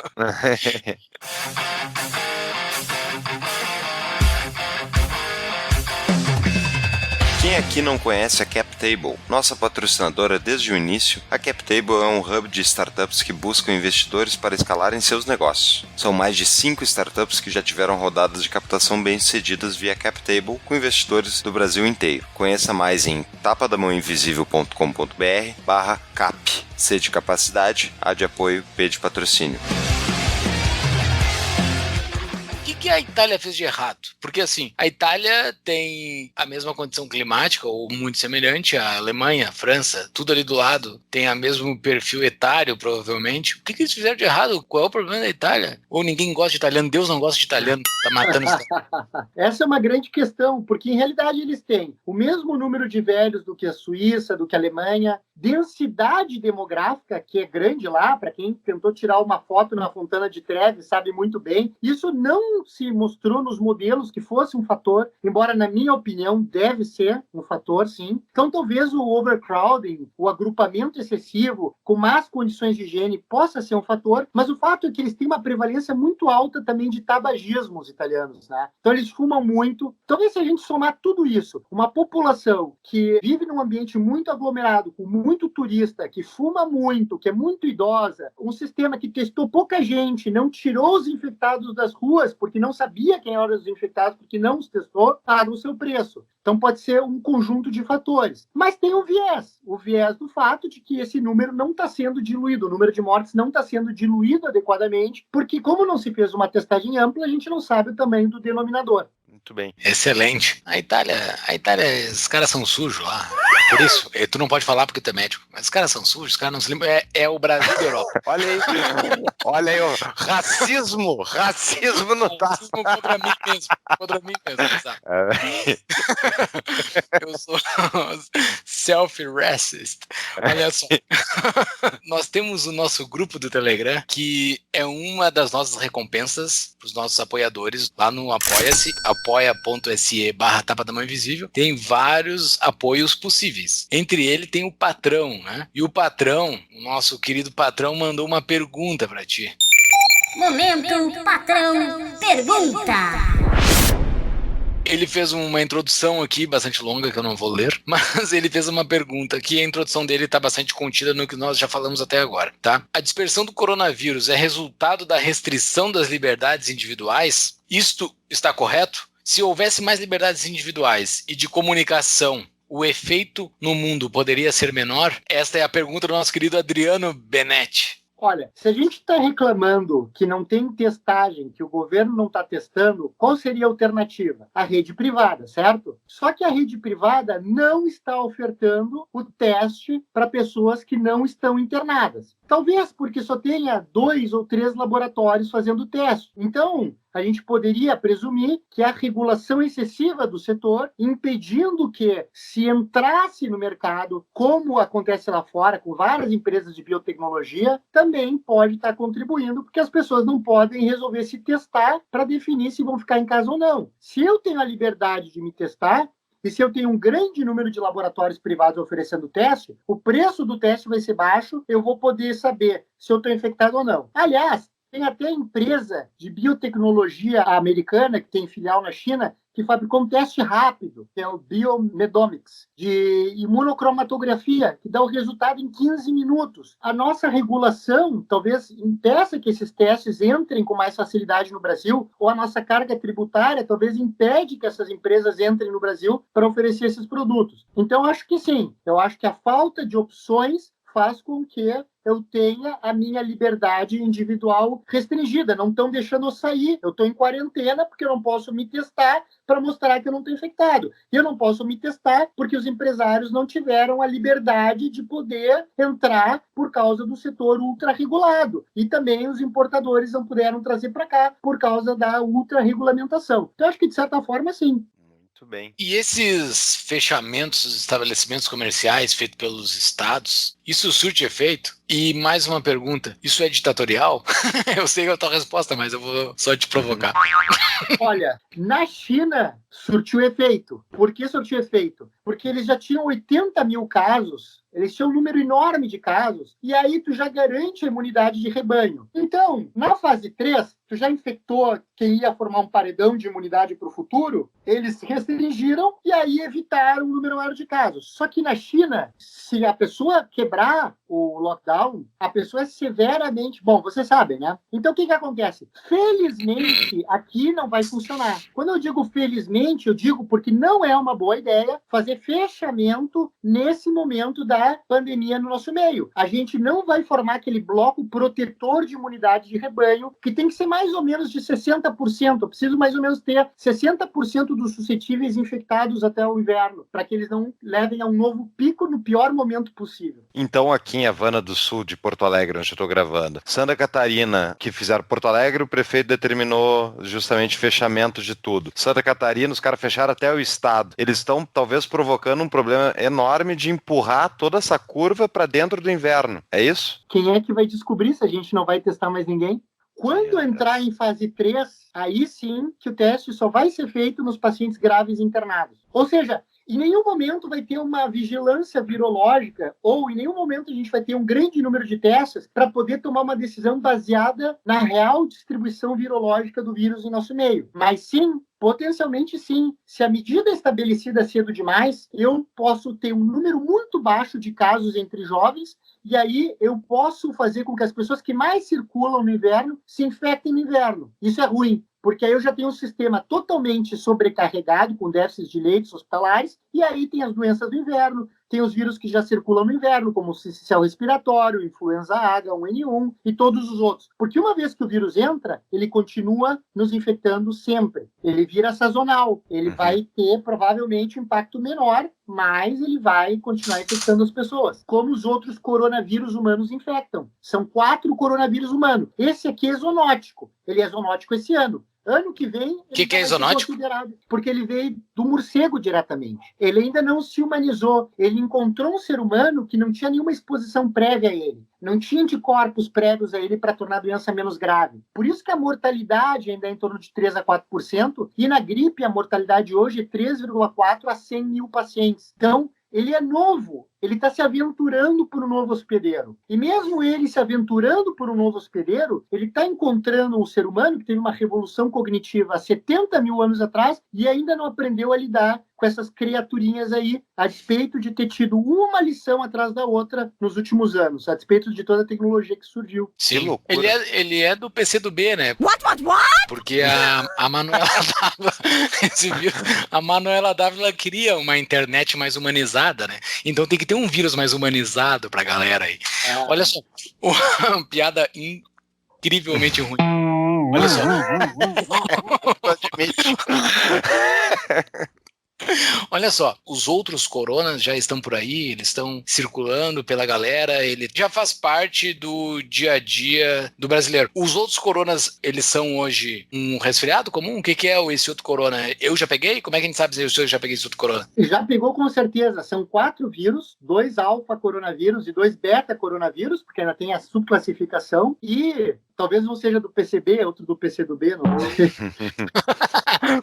Quem aqui não conhece a CapTable? Nossa patrocinadora desde o início, a CapTable é um hub de startups que buscam investidores para escalarem seus negócios. São mais de 5 startups que já tiveram rodadas de captação bem-sucedidas via CapTable com investidores do Brasil inteiro. Conheça mais em tapadamãoinvisível.com.br/cap. C de capacidade, A de apoio, P de patrocínio. O que a Itália fez de errado? Porque assim, a Itália tem a mesma condição climática, ou muito semelhante, à Alemanha, à França, tudo ali do lado, tem o mesmo perfil etário, provavelmente. O que eles fizeram de errado? Qual é o problema da Itália? Ou ninguém gosta de italiano, Deus não gosta de italiano, tá matando os... Essa é uma grande questão, porque em realidade eles têm o mesmo número de velhos do que a Suíça, do que a Alemanha, densidade demográfica, que é grande lá, para quem tentou tirar uma foto na Fontana de Trevi, sabe muito bem. Isso não se mostrou nos modelos que fosse um fator, embora, na minha opinião, deve ser um fator, sim. Então, talvez o overcrowding, o agrupamento excessivo, com más condições de higiene, possa ser um fator, mas o fato é que eles têm uma prevalência muito alta também de tabagismo, os italianos, né? Então, eles fumam muito. Talvez, se a gente somar tudo isso, uma população que vive num ambiente muito aglomerado, com muito turista, que fuma muito, que é muito idosa, um sistema que testou pouca gente, não tirou os infectados das ruas, porque não sabia quem eram os infectados, porque não os testou, paga o seu preço. Então pode ser um conjunto de fatores. Mas tem um viés, o viés do fato de que esse número não está sendo diluído, o número de mortes não está sendo diluído adequadamente, porque como não se fez uma testagem ampla, a gente não sabe o tamanho do denominador. Muito bem. Excelente. A Itália, os caras são sujos lá. Por isso, tu não pode falar porque tu é médico, mas os caras são sujos, os caras não se lembram. É o Brasil da Europa. Olha aí, o racismo no tá. Racismo contra mim mesmo, sabe? Eu sou self-racist. Olha só. Nós temos o nosso grupo do Telegram, que é uma das nossas recompensas para os nossos apoiadores lá no Apoia-se, apoia.se/Tapa da Mão Invisível. Tem vários apoios possíveis. Entre ele tem o patrão, né? E o patrão, o nosso querido patrão, mandou uma pergunta para ti. Momento Patrão Pergunta. Ele fez uma introdução aqui bastante longa, que eu não vou ler, mas ele fez uma pergunta que a introdução dele está bastante contida no que nós já falamos até agora, tá? A dispersão do coronavírus é resultado da restrição das liberdades individuais? Isto está correto? Se houvesse mais liberdades individuais e de comunicação, o efeito no mundo poderia ser menor? Esta é a pergunta do nosso querido Adriano Benetti. Olha, se a gente está reclamando que não tem testagem, que o governo não está testando, qual seria a alternativa? A rede privada, certo? Só que a rede privada não está ofertando o teste para pessoas que não estão internadas. Talvez porque só tenha 2 ou 3 laboratórios fazendo teste. Então, a gente poderia presumir que a regulação excessiva do setor, impedindo que se entrasse no mercado, como acontece lá fora, com várias empresas de biotecnologia, também pode estar contribuindo, porque as pessoas não podem resolver se testar para definir se vão ficar em casa ou não. Se eu tenho a liberdade de me testar, E se eu tenho um grande número de laboratórios privados oferecendo teste, o preço do teste vai ser baixo, eu vou poder saber se eu estou infectado ou não. Aliás, tem até empresa de biotecnologia americana, que tem filial na China, que fabricou um teste rápido, que é o Biomedomics, de imunocromatografia, que dá o resultado em 15 minutos. A nossa regulação talvez impeça que esses testes entrem com mais facilidade no Brasil, ou a nossa carga tributária talvez impede que essas empresas entrem no Brasil para oferecer esses produtos. Então, acho que sim. Eu acho que a falta de opções faz com que eu tenha a minha liberdade individual restringida. Não estão deixando eu sair. Eu estou em quarentena porque eu não posso me testar para mostrar que eu não estou infectado. E eu não posso me testar porque os empresários não tiveram a liberdade de poder entrar por causa do setor ultra-regulado. E também os importadores não puderam trazer para cá por causa da ultra-regulamentação. Então, acho que, de certa forma, sim. Muito bem. E esses fechamentos dos estabelecimentos comerciais feitos pelos estados, isso surte efeito? E mais uma pergunta, isso é ditatorial? Eu sei a tua resposta, mas eu vou só te provocar. Olha, na China surtiu efeito. Por que surtiu efeito? Porque eles já tinham 80 mil casos, eles tinham um número enorme de casos, e aí tu já garante a imunidade de rebanho. Então, na fase 3, tu já infectou quem ia formar um paredão de imunidade para o futuro, eles restringiram e aí evitaram um número maior de casos. Só que na China, se a pessoa quebrar o lockdown, a pessoa é severamente... Bom, vocês sabem, né? Então, o que acontece? Felizmente, aqui não vai funcionar. Quando eu digo felizmente, eu digo porque não é uma boa ideia fazer fechamento nesse momento da pandemia no nosso meio. A gente não vai formar aquele bloco protetor de imunidade de rebanho, que tem que ser mais ou menos de 60%. Eu preciso mais ou menos ter 60% dos suscetíveis infectados até o inverno, para que eles não levem a um novo pico no pior momento possível. Então, aqui em Havana do Sul, de Porto Alegre, onde eu estou gravando, Santa Catarina, que fizeram Porto Alegre, o prefeito determinou justamente fechamento de tudo. Santa Catarina, os caras fecharam até o estado. Eles estão, talvez, provocando um problema enorme de empurrar toda essa curva para dentro do inverno. É isso? Quem é que vai descobrir se a gente não vai testar mais ninguém? Quando entrar em fase 3, aí sim que o teste só vai ser feito nos pacientes graves internados. Ou seja, em nenhum momento vai ter uma vigilância virológica ou em nenhum momento a gente vai ter um grande número de testes para poder tomar uma decisão baseada na real distribuição virológica do vírus em nosso meio. Mas sim, potencialmente sim. Se a medida é estabelecida cedo demais, eu posso ter um número muito baixo de casos entre jovens e aí eu posso fazer com que as pessoas que mais circulam no inverno se infectem no inverno. Isso é ruim, porque aí eu já tenho um sistema totalmente sobrecarregado, com déficits de leitos hospitalares, e aí tem as doenças do inverno, tem os vírus que já circulam no inverno, como o sincicial respiratório, influenza A, H1N1 e todos os outros. Porque uma vez que o vírus entra, ele continua nos infectando sempre. Ele vira sazonal, ele vai ter provavelmente um impacto menor, mas ele vai continuar infectando as pessoas, como os outros coronavírus humanos infectam. São 4 coronavírus humanos. Esse aqui é zoonótico. Ele é zoonótico esse ano. Ano que vem... O que é zoonótico? Porque ele veio do morcego diretamente. Ele ainda não se humanizou. Ele encontrou um ser humano que não tinha nenhuma exposição prévia a ele. Não tinha anticorpos prévios a ele para tornar a doença menos grave. Por isso que a mortalidade ainda é em torno de 3 a 4%, e na gripe a mortalidade hoje é 3,4 a 100 mil pacientes. Então, ele é novo, ele está se aventurando por um novo hospedeiro. E mesmo ele se aventurando por um novo hospedeiro, ele está encontrando um ser humano que teve uma revolução cognitiva há 70 mil anos atrás e ainda não aprendeu a lidar com essas criaturinhas aí, a despeito de ter tido uma lição atrás da outra nos últimos anos, a despeito de toda a tecnologia que surgiu. Sim, ele é do PCdoB, né? What? Porque a Manuela Dávila, a Manuela Dávila queria uma internet mais humanizada, né? Então tem que ter um vírus mais humanizado pra galera aí. Olha só, uma piada incrivelmente ruim. Olha só. Olha só, os outros coronas já estão por aí, eles estão circulando pela galera, ele já faz parte do dia a dia do brasileiro. Os outros coronas, eles são hoje um resfriado comum? O que é esse outro corona? Eu já peguei? Como é que a gente sabe se eu já peguei esse outro corona? Já pegou com certeza. São 4 vírus, 2 alfa coronavírus e 2 beta coronavírus, porque ainda tem a subclassificação, e Talvez um seja do PCB, outro do PCdoB, não sei.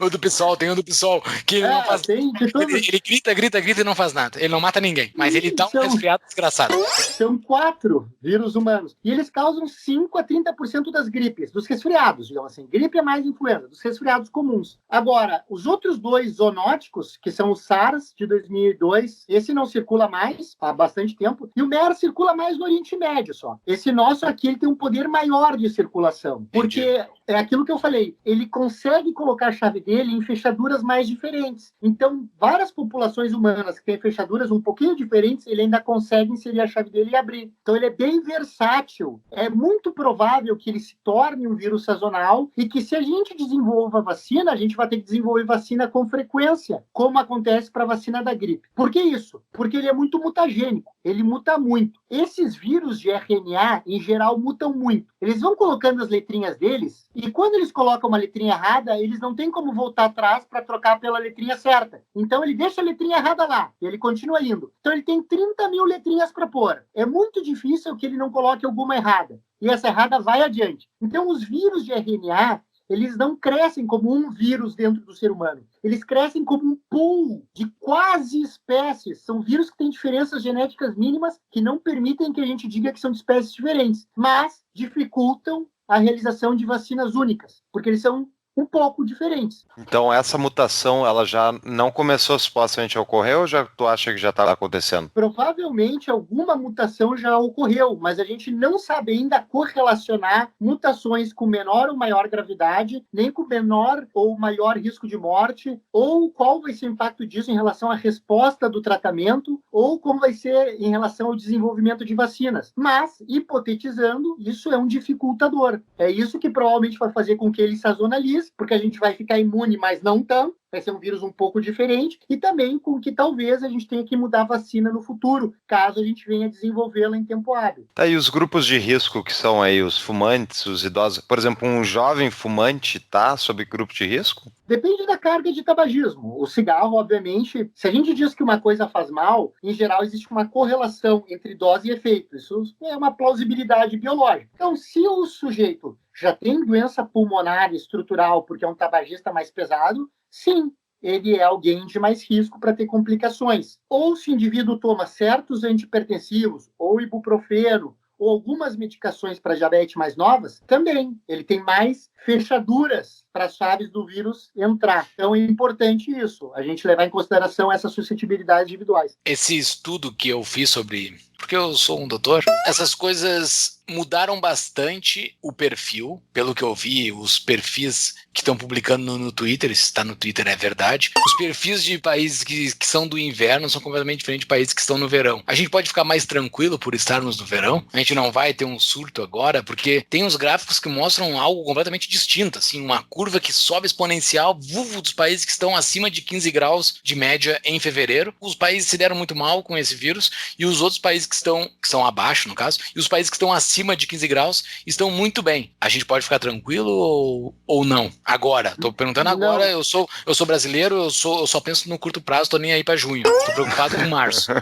O do PSOL, tem o do PSOL, que ele não faz tem de todos. ele grita e não faz nada. Ele não mata ninguém, mas ele dá um resfriado desgraçado. São 4 vírus humanos. E eles causam 5 a 30% das gripes, dos resfriados, digamos assim. Gripe é mais influenza, dos resfriados comuns. Agora, os outros 2 zoonóticos, que são o SARS, de 2002, esse não circula mais há bastante tempo, e o MERS circula mais no Oriente Médio só. Esse nosso aqui, ele tem um poder maior de circulação, porque é aquilo que eu falei, ele consegue colocar a chave dele em fechaduras mais diferentes. Então, várias populações humanas que têm fechaduras um pouquinho diferentes, ele ainda consegue inserir a chave dele e abrir. Então, ele é bem versátil. É muito provável que ele se torne um vírus sazonal e que, se a gente desenvolva vacina, a gente vai ter que desenvolver vacina com frequência, como acontece para a vacina da gripe. Por que isso? Porque ele é muito mutagênico. Ele muta muito. Esses vírus de RNA, em geral, mutam muito. Eles vão colocando as letrinhas deles e, quando eles colocam uma letrinha errada, eles não têm como voltar atrás para trocar pela letrinha certa. Então, ele deixa a letrinha errada lá e ele continua indo. Então, ele tem 30 mil letrinhas para pôr. É muito difícil que ele não coloque alguma errada. E essa errada vai adiante. Então, os vírus de RNA, eles não crescem como um vírus dentro do ser humano. Eles crescem como um pool de quase espécies. São vírus que têm diferenças genéticas mínimas que não permitem que a gente diga que são de espécies diferentes, mas dificultam a realização de vacinas únicas, porque eles são um pouco diferentes. Então essa mutação, ela já não começou supostamente a ocorrer ou tu acha que já está acontecendo? Provavelmente alguma mutação já ocorreu, mas a gente não sabe ainda correlacionar mutações com menor ou maior gravidade, nem com menor ou maior risco de morte, ou qual vai ser o impacto disso em relação à resposta do tratamento, ou como vai ser em relação ao desenvolvimento de vacinas. Mas, hipotetizando, isso é um dificultador. É isso que provavelmente vai fazer com que ele sazonalize, porque a gente vai ficar imune, mas não tanto. Vai ser um vírus um pouco diferente, e também com que talvez a gente tenha que mudar a vacina no futuro, caso a gente venha desenvolvê-la em tempo hábil. Tá, e os grupos de risco que são aí os fumantes, os idosos, por exemplo, um jovem fumante tá sob grupo de risco? Depende da carga de tabagismo. O cigarro, obviamente, se a gente diz que uma coisa faz mal, em geral existe uma correlação entre dose e efeito. Isso é uma plausibilidade biológica. Então, se o sujeito já tem doença pulmonar estrutural porque é um tabagista mais pesado, sim, ele é alguém de mais risco para ter complicações. Ou se o indivíduo toma certos antihipertensivos, ou ibuprofeno, ou algumas medicações para diabetes mais novas, também. Ele tem mais fechaduras para as chaves do vírus entrar. Então é importante isso, a gente levar em consideração essas suscetibilidades individuais. Esse estudo que eu fiz sobre... Porque eu sou um doutor, essas coisas mudaram bastante o perfil, pelo que eu vi, os perfis que estão publicando no Twitter, se está no Twitter é verdade, os perfis de países que são do inverno são completamente diferentes de países que estão no verão. A gente pode ficar mais tranquilo por estarmos no verão, a gente não vai ter um surto agora, porque tem uns gráficos que mostram algo completamente distinto, assim, uma curva que sobe exponencial, dos países que estão acima de 15 graus de média em fevereiro, os países se deram muito mal com esse vírus, e os outros países que estão abaixo, no caso, e os países que estão acima de 15 graus estão muito bem. A gente pode ficar tranquilo ou não? Agora, tô perguntando agora, não. Eu sou brasileiro, eu só penso no curto prazo, tô nem aí para junho, tô preocupado com março.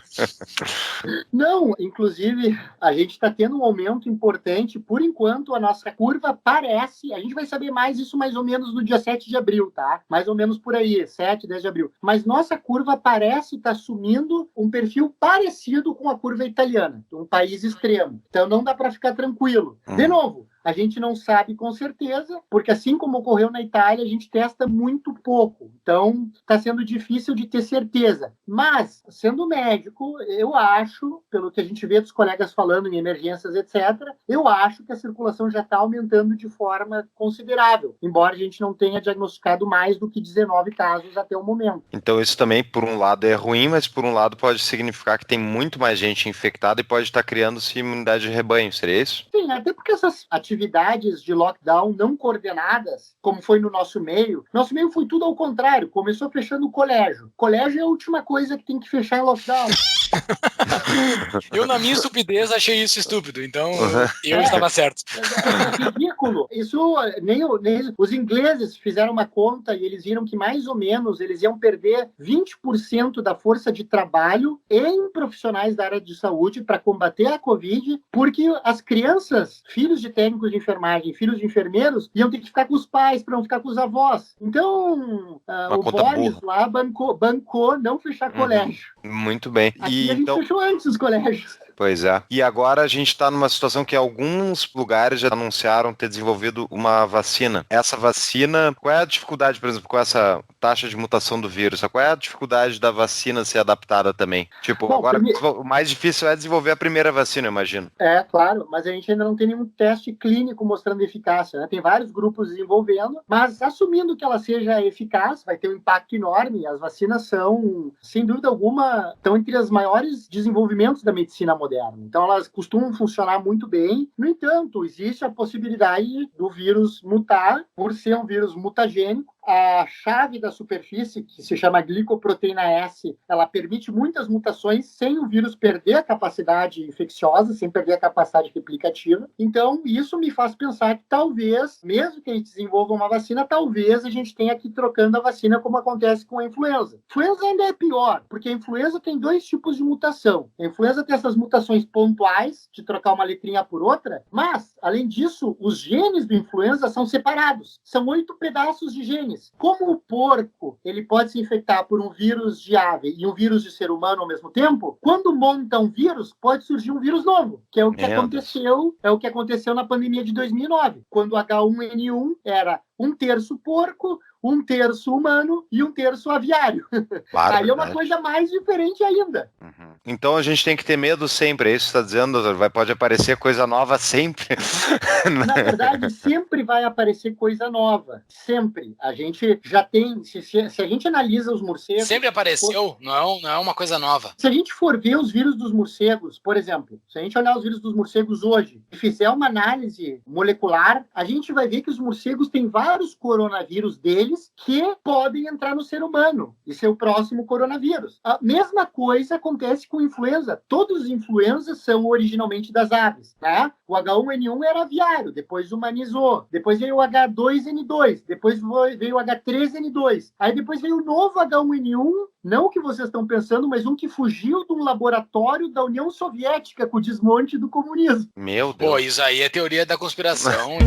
Não, inclusive, a gente está tendo um aumento importante, por enquanto a nossa curva parece, a gente vai saber mais isso mais ou menos no dia 7 de abril, tá? Mais ou menos por aí, 7, 10 de abril. Mas nossa curva parece estar assumindo um perfil parecido com a curva italiana, um país extremo. Então não dá para ficar tranquilo. De novo, a gente não sabe com certeza, porque assim como ocorreu na Itália, a gente testa muito pouco. Então, está sendo difícil de ter certeza. Mas, sendo médico, eu acho, pelo que a gente vê dos colegas falando em emergências, etc., eu acho que a circulação já está aumentando de forma considerável, embora a gente não tenha diagnosticado mais do que 19 casos até o momento. Então, isso também, por um lado, é ruim, mas por um lado pode significar que tem muito mais gente infectada e pode estar criando-se imunidade de rebanho, seria isso? Sim, até porque essas atividades de lockdown não coordenadas, como foi no nosso meio foi tudo ao contrário, começou fechando o colégio. Colégio é a última coisa que tem que fechar em lockdown. Eu, na minha estupidez, achei isso estúpido, então eu estava certo. É ridículo. Isso, nem os ingleses fizeram uma conta e eles viram que mais ou menos eles iam perder 20% da força de trabalho em profissionais da área de saúde para combater a Covid, porque as crianças, filhos de técnicos de enfermagem, filhos de enfermeiros, iam ter que ficar com os pais para não ficar com os avós. Então, o Boris lá bancou não fechar colégio. Muito bem. Aqui a gente fechou antes os colégios. Pois é. E agora a gente está numa situação que alguns lugares já anunciaram ter desenvolvido uma vacina. Essa vacina, qual é a dificuldade, por exemplo, com essa taxa de mutação do vírus? Qual é a dificuldade da vacina ser adaptada também? Tipo, bom, agora o mais difícil é desenvolver a primeira vacina, eu imagino. É, claro, mas a gente ainda não tem nenhum teste clínico mostrando eficácia, né? Tem vários grupos desenvolvendo, mas assumindo que ela seja eficaz, vai ter um impacto enorme. As vacinas são, sem dúvida alguma, estão entre os maiores desenvolvimentos da medicina moderna. Então, elas costumam funcionar muito bem. No entanto, existe a possibilidade do vírus mutar, por ser um vírus mutagênico. A chave da superfície, que se chama glicoproteína S, ela permite muitas mutações sem o vírus perder a capacidade infecciosa, sem perder a capacidade replicativa. Então, isso me faz pensar que talvez, mesmo que a gente desenvolva uma vacina, talvez a gente tenha que ir trocando a vacina como acontece com a influenza. A influenza ainda é pior, porque a influenza tem 2 tipos de mutação. A influenza tem essas mutações pontuais, de trocar uma letrinha por outra, mas, além disso, os genes do influenza são separados. São 8 pedaços de genes. Como o porco ele pode se infectar por um vírus de ave e um vírus de ser humano ao mesmo tempo, quando monta um vírus, pode surgir um vírus novo, que é o que aconteceu na pandemia de 2009, quando o H1N1 era 1/3 porco, 1/3 humano e 1/3 aviário. Claro, aí é uma coisa mais diferente ainda. Então a gente tem que ter medo sempre, é isso que você está dizendo, doutor? Pode aparecer coisa nova sempre. Na verdade, sempre vai aparecer coisa nova. Sempre. A gente já tem, se a gente analisa os morcegos... Sempre apareceu, não é uma coisa nova. Se a gente for ver os vírus dos morcegos, por exemplo, se a gente olhar os vírus dos morcegos hoje e fizer uma análise molecular, a gente vai ver que os morcegos têm vários coronavírus deles que podem entrar no ser humano e ser o próximo coronavírus. A mesma coisa acontece com influenza. Todos os influenzas são originalmente das aves, né? O H1N1 era aviário, depois humanizou, depois veio o H2N2, depois veio o H3N2, aí depois veio o novo H1N1, não o que vocês estão pensando, mas um que fugiu de um laboratório da União Soviética com o desmonte do comunismo. Meu Deus. Pô, isso aí é teoria da conspiração.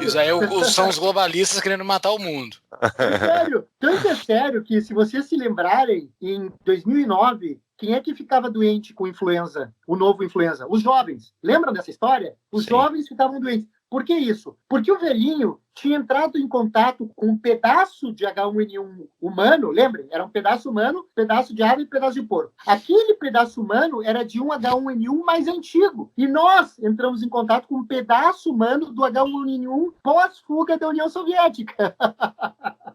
Isso aí são os globalistas querendo matar o mundo. É sério, tanto é sério que, se vocês se lembrarem, em 2009, quem é que ficava doente com influenza, o novo influenza? Os jovens. Lembram dessa história? Os jovens ficavam doentes. Por que isso? Porque o velhinho tinha entrado em contato com um pedaço de H1N1 humano, lembrem? Era um pedaço humano, pedaço de ave e pedaço de porco. Aquele pedaço humano era de um H1N1 mais antigo. E nós entramos em contato com um pedaço humano do H1N1 pós-fuga da União Soviética.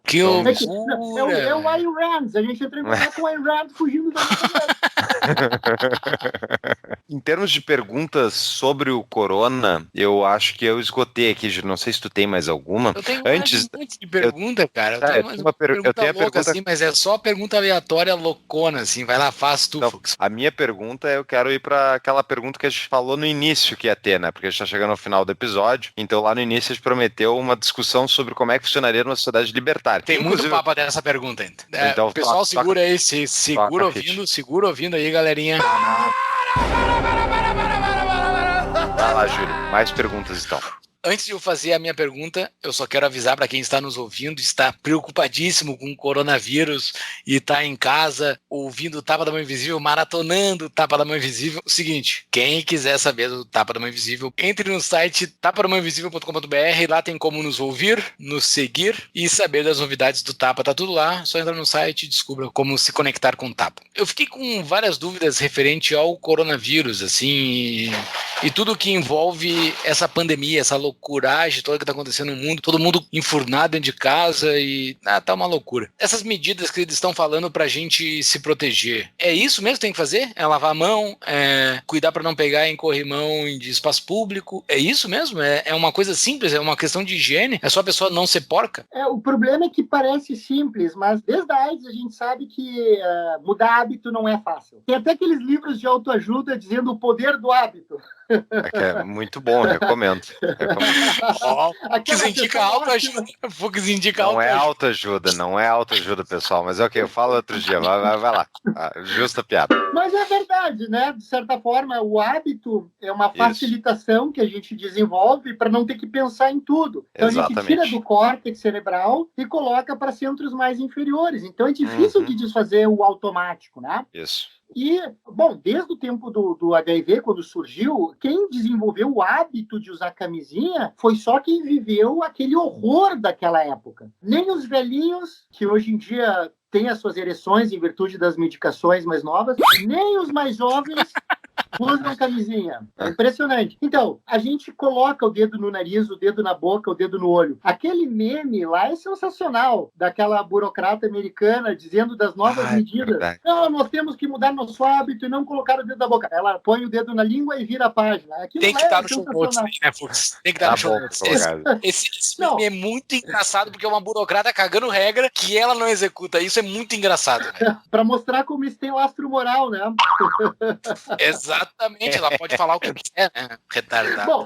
Que loucura! É o Ayn Rand. A gente entrou em contato com o Ayn Rand fugindo da União Soviética. Em termos de perguntas sobre o corona, eu acho que eu esgotei aqui. Não sei se tu tem mais alguma. Eu tenho um monte de pergunta, cara. Eu tenho uma pergunta louca, assim, mas é só pergunta aleatória, loucona, assim. Vai lá, faz tu. Então, a minha pergunta, eu quero ir para aquela pergunta que a gente falou no início que ia ter, né? Porque a gente tá chegando ao final do episódio. Então, lá no início, a gente prometeu uma discussão sobre como é que funcionaria numa sociedade libertária. Tem muito papo dessa pergunta ainda. Então, pessoal, segura aí, segura ouvindo aí, galerinha. Vai lá, Júlio. Mais perguntas, então. Antes de eu fazer a minha pergunta, eu só quero avisar para quem está nos ouvindo, está preocupadíssimo com o coronavírus e está em casa ouvindo o Tapa da Mão Invisível, maratonando o Tapa da Mão Invisível. O seguinte, quem quiser saber do Tapa da Mão Invisível, entre no site tapadamãoinvisível.com.br, lá tem como nos ouvir, nos seguir e saber das novidades do Tapa. Tá tudo lá, só entra no site e descubra como se conectar com o Tapa. Eu fiquei com várias dúvidas referente ao coronavírus, assim, E tudo que envolve essa pandemia, essa loucuragem toda que tá acontecendo no mundo, todo mundo enfurnado dentro de casa e tá uma loucura. Essas medidas que eles estão falando pra gente se proteger, é isso mesmo que tem que fazer? É lavar a mão, é cuidar pra não pegar em corrimão de espaço público? É isso mesmo? É uma coisa simples? É uma questão de higiene? É só a pessoa não ser porca? O problema é que parece simples, mas desde a AIDS a gente sabe que mudar hábito não é fácil. Tem até aqueles livros de autoajuda dizendo o poder do hábito. É muito bom, recomendo. Fux indica autoajuda. Fux indica autoajuda. Não é autoajuda, pessoal. Mas ok, eu falo outro dia. Vai lá. Justa piada. Mas é verdade, né? De certa forma, o hábito é uma facilitação que a gente desenvolve para não ter que pensar em tudo. Então Exatamente. A gente tira do córtex cerebral e coloca para centros mais inferiores. Então é difícil de desfazer o automático, né? Isso. E, bom, desde o tempo do HIV, quando surgiu, quem desenvolveu o hábito de usar camisinha foi só quem viveu aquele horror daquela época. Nem os velhinhos, que hoje em dia têm as suas ereções em virtude das medicações mais novas, nem os mais jovens usam camisinha. É impressionante. Então, a gente coloca o dedo no nariz, o dedo na boca, o dedo no olho. Aquele meme lá é sensacional, daquela burocrata americana dizendo das novas medidas. Verdade. Não, nós temos que mudar nosso hábito e não colocar o dedo na boca. Ela põe o dedo na língua e vira a página. Aquilo tem que lá estar é no show notes, né, Fux? Tem que estar no show notes. Esse meme é muito engraçado porque é uma burocrata cagando regra que ela não executa. Isso é muito engraçado. Né? Para mostrar como isso tem lastro moral, né? Exatamente, ela pode falar o que quiser, né? Retardado. Bom,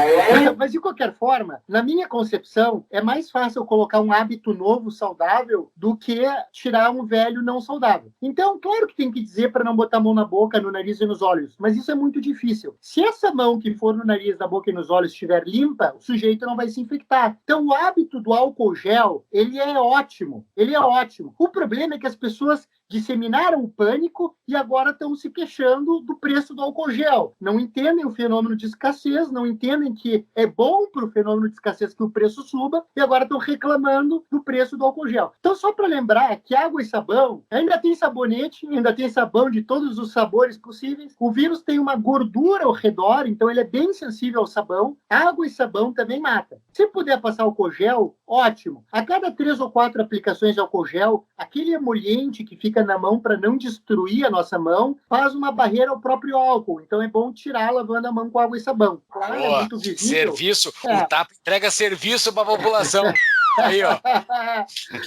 mas de qualquer forma, na minha concepção, é mais fácil colocar um hábito novo saudável do que tirar um velho não saudável. Então, claro que tem que dizer para não botar a mão na boca, no nariz e nos olhos, mas isso é muito difícil. Se essa mão que for no nariz, na boca e nos olhos estiver limpa, o sujeito não vai se infectar. Então, o hábito do álcool gel, ele é ótimo. Ele é ótimo. O problema é que as pessoas disseminaram o pânico e agora estão se queixando do preço do álcool gel. Não entendem o fenômeno de escassez, não entendem que é bom para o fenômeno de escassez que o preço suba e agora estão reclamando do preço do álcool gel. Então, só para lembrar que água e sabão, ainda tem sabonete, ainda tem sabão de todos os sabores possíveis. O vírus tem uma gordura ao redor, então ele é bem sensível ao sabão. Água e sabão também mata. Se puder passar álcool gel, ótimo. A cada 3 ou 4 aplicações de álcool gel, aquele emoliente que fica na mão para não destruir a nossa mão, faz uma barreira ao próprio álcool. Então é bom tirar lavando a mão com água e sabão. Claro, é muito visível. Serviço, o TAP entrega serviço para a população. Aí, ó.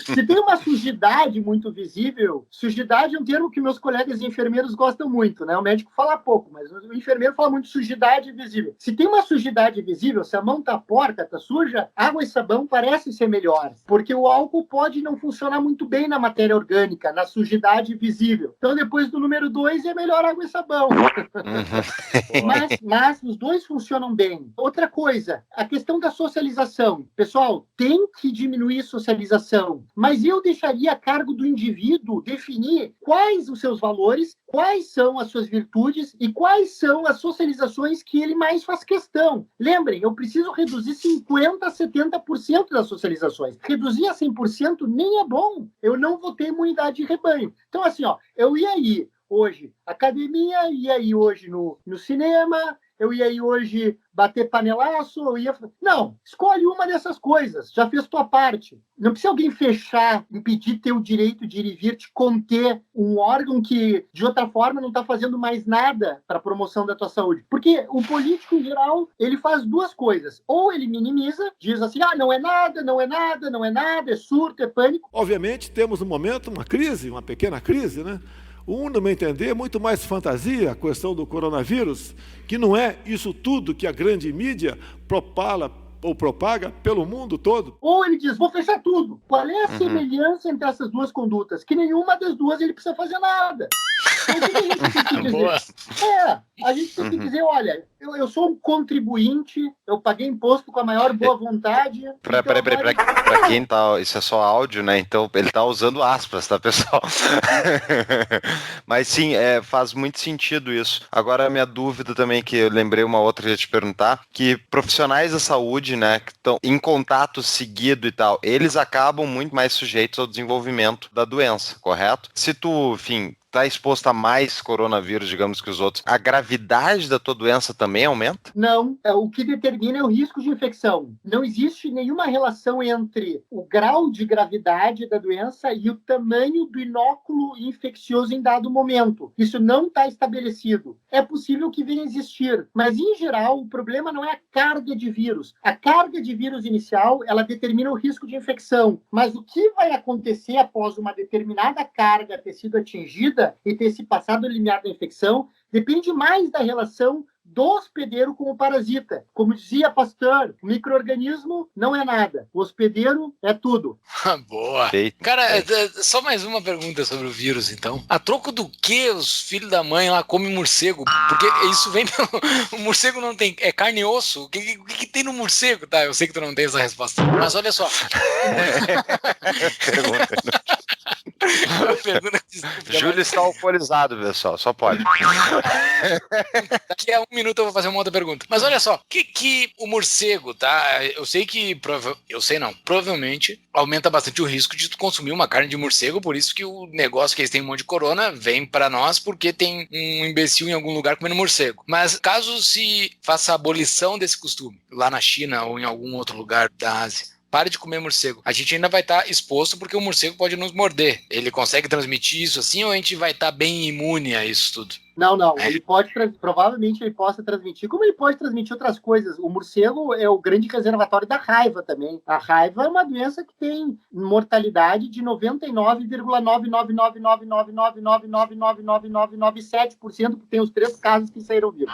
Se tem uma sujidade muito visível, sujidade é um termo que meus colegas enfermeiros gostam muito, né? O médico fala pouco, mas o enfermeiro fala muito sujidade visível. Se tem uma sujidade visível, se a mão tá porca, tá suja, água e sabão parecem ser melhores, porque o álcool pode não funcionar muito bem na matéria orgânica, na sujidade visível. Então, depois do número 2, é melhor água e sabão. mas os dois funcionam bem. Outra coisa, a questão da socialização. Pessoal, tem que diminuir socialização, mas eu deixaria a cargo do indivíduo definir quais os seus valores, quais são as suas virtudes e quais são as socializações que ele mais faz questão. Lembrem, eu preciso reduzir 50% a 70% das socializações. Reduzir a 100% nem é bom. Eu não vou ter imunidade de rebanho. Então, assim, ó, eu ia ir hoje à academia, ia ir hoje no cinema, eu ia ir hoje bater panelaço, eu ia... Não, escolhe uma dessas coisas, já fez tua parte. Não precisa alguém fechar, impedir teu direito de ir e vir, te conter um órgão que, de outra forma, não está fazendo mais nada para a promoção da tua saúde. Porque o político, em geral, ele faz duas coisas. Ou ele minimiza, diz assim, não é nada, não é nada, não é nada, é surto, é pânico. Obviamente, temos no momento uma crise, uma pequena crise, né? No meu entender, é muito mais fantasia a questão do coronavírus, que não é isso tudo que a grande mídia propaga pelo mundo todo. Ou ele diz, vou fechar tudo. Qual é a semelhança entre essas duas condutas? Que nenhuma das duas ele precisa fazer nada. Então, o que a gente tem que dizer? A gente tem que dizer, olha, eu sou um contribuinte, eu paguei imposto com a maior boa vontade. Pra quem tá, isso é só áudio, né? Então ele tá usando aspas, tá, pessoal? Mas sim, faz muito sentido isso. Agora a minha dúvida também, que eu lembrei uma outra que eu ia te perguntar, que profissionais da saúde, né, que estão em contato seguido e tal, eles acabam muito mais sujeitos ao desenvolvimento da doença, correto? Se tu, enfim, tá exposto a mais coronavírus, digamos, que os outros, a gravidade da tua doença também aumenta? Não, o que determina é o risco de infecção. Não existe nenhuma relação entre o grau de gravidade da doença e o tamanho do inóculo infeccioso em dado momento. Isso não está estabelecido. É possível que venha a existir, mas em geral o problema não é a carga de vírus. A carga de vírus inicial, ela determina o risco de infecção, mas o que vai acontecer após uma determinada carga ter sido atingida e ter se passado o limiar da infecção depende mais da relação do hospedeiro com o parasita. Como dizia Pasteur, o micro-organismo não é nada, o hospedeiro é tudo. Boa. Cara, só mais uma pergunta sobre o vírus, então. A troco do que os filhos da mãe lá comem morcego? Porque isso vem pelo... O morcego não tem... É carne e osso? O que tem no morcego? Tá, eu sei que tu não tem essa resposta. Mas olha só. Júlio está alcoolizado, pessoal. Só pode. Daqui a 1 minuto eu vou fazer uma outra pergunta. Mas olha só, que o morcego, tá? Eu sei que... Provavelmente aumenta bastante o risco de tu consumir uma carne de morcego, por isso que o negócio que eles têm um monte de corona vem pra nós, porque tem um imbecil em algum lugar comendo morcego. Mas caso se faça a abolição desse costume, lá na China ou em algum outro lugar da Ásia, pare de comer morcego. A gente ainda vai estar exposto porque o morcego pode nos morder. Ele consegue transmitir isso assim ou a gente vai estar bem imune a isso tudo? Não. Ele pode, provavelmente ele possa transmitir, como ele pode transmitir outras coisas. O morcego é o grande reservatório da raiva também. A raiva é uma doença que tem mortalidade de 99,9999999999997%, porque tem os 3 casos que saíram vivos.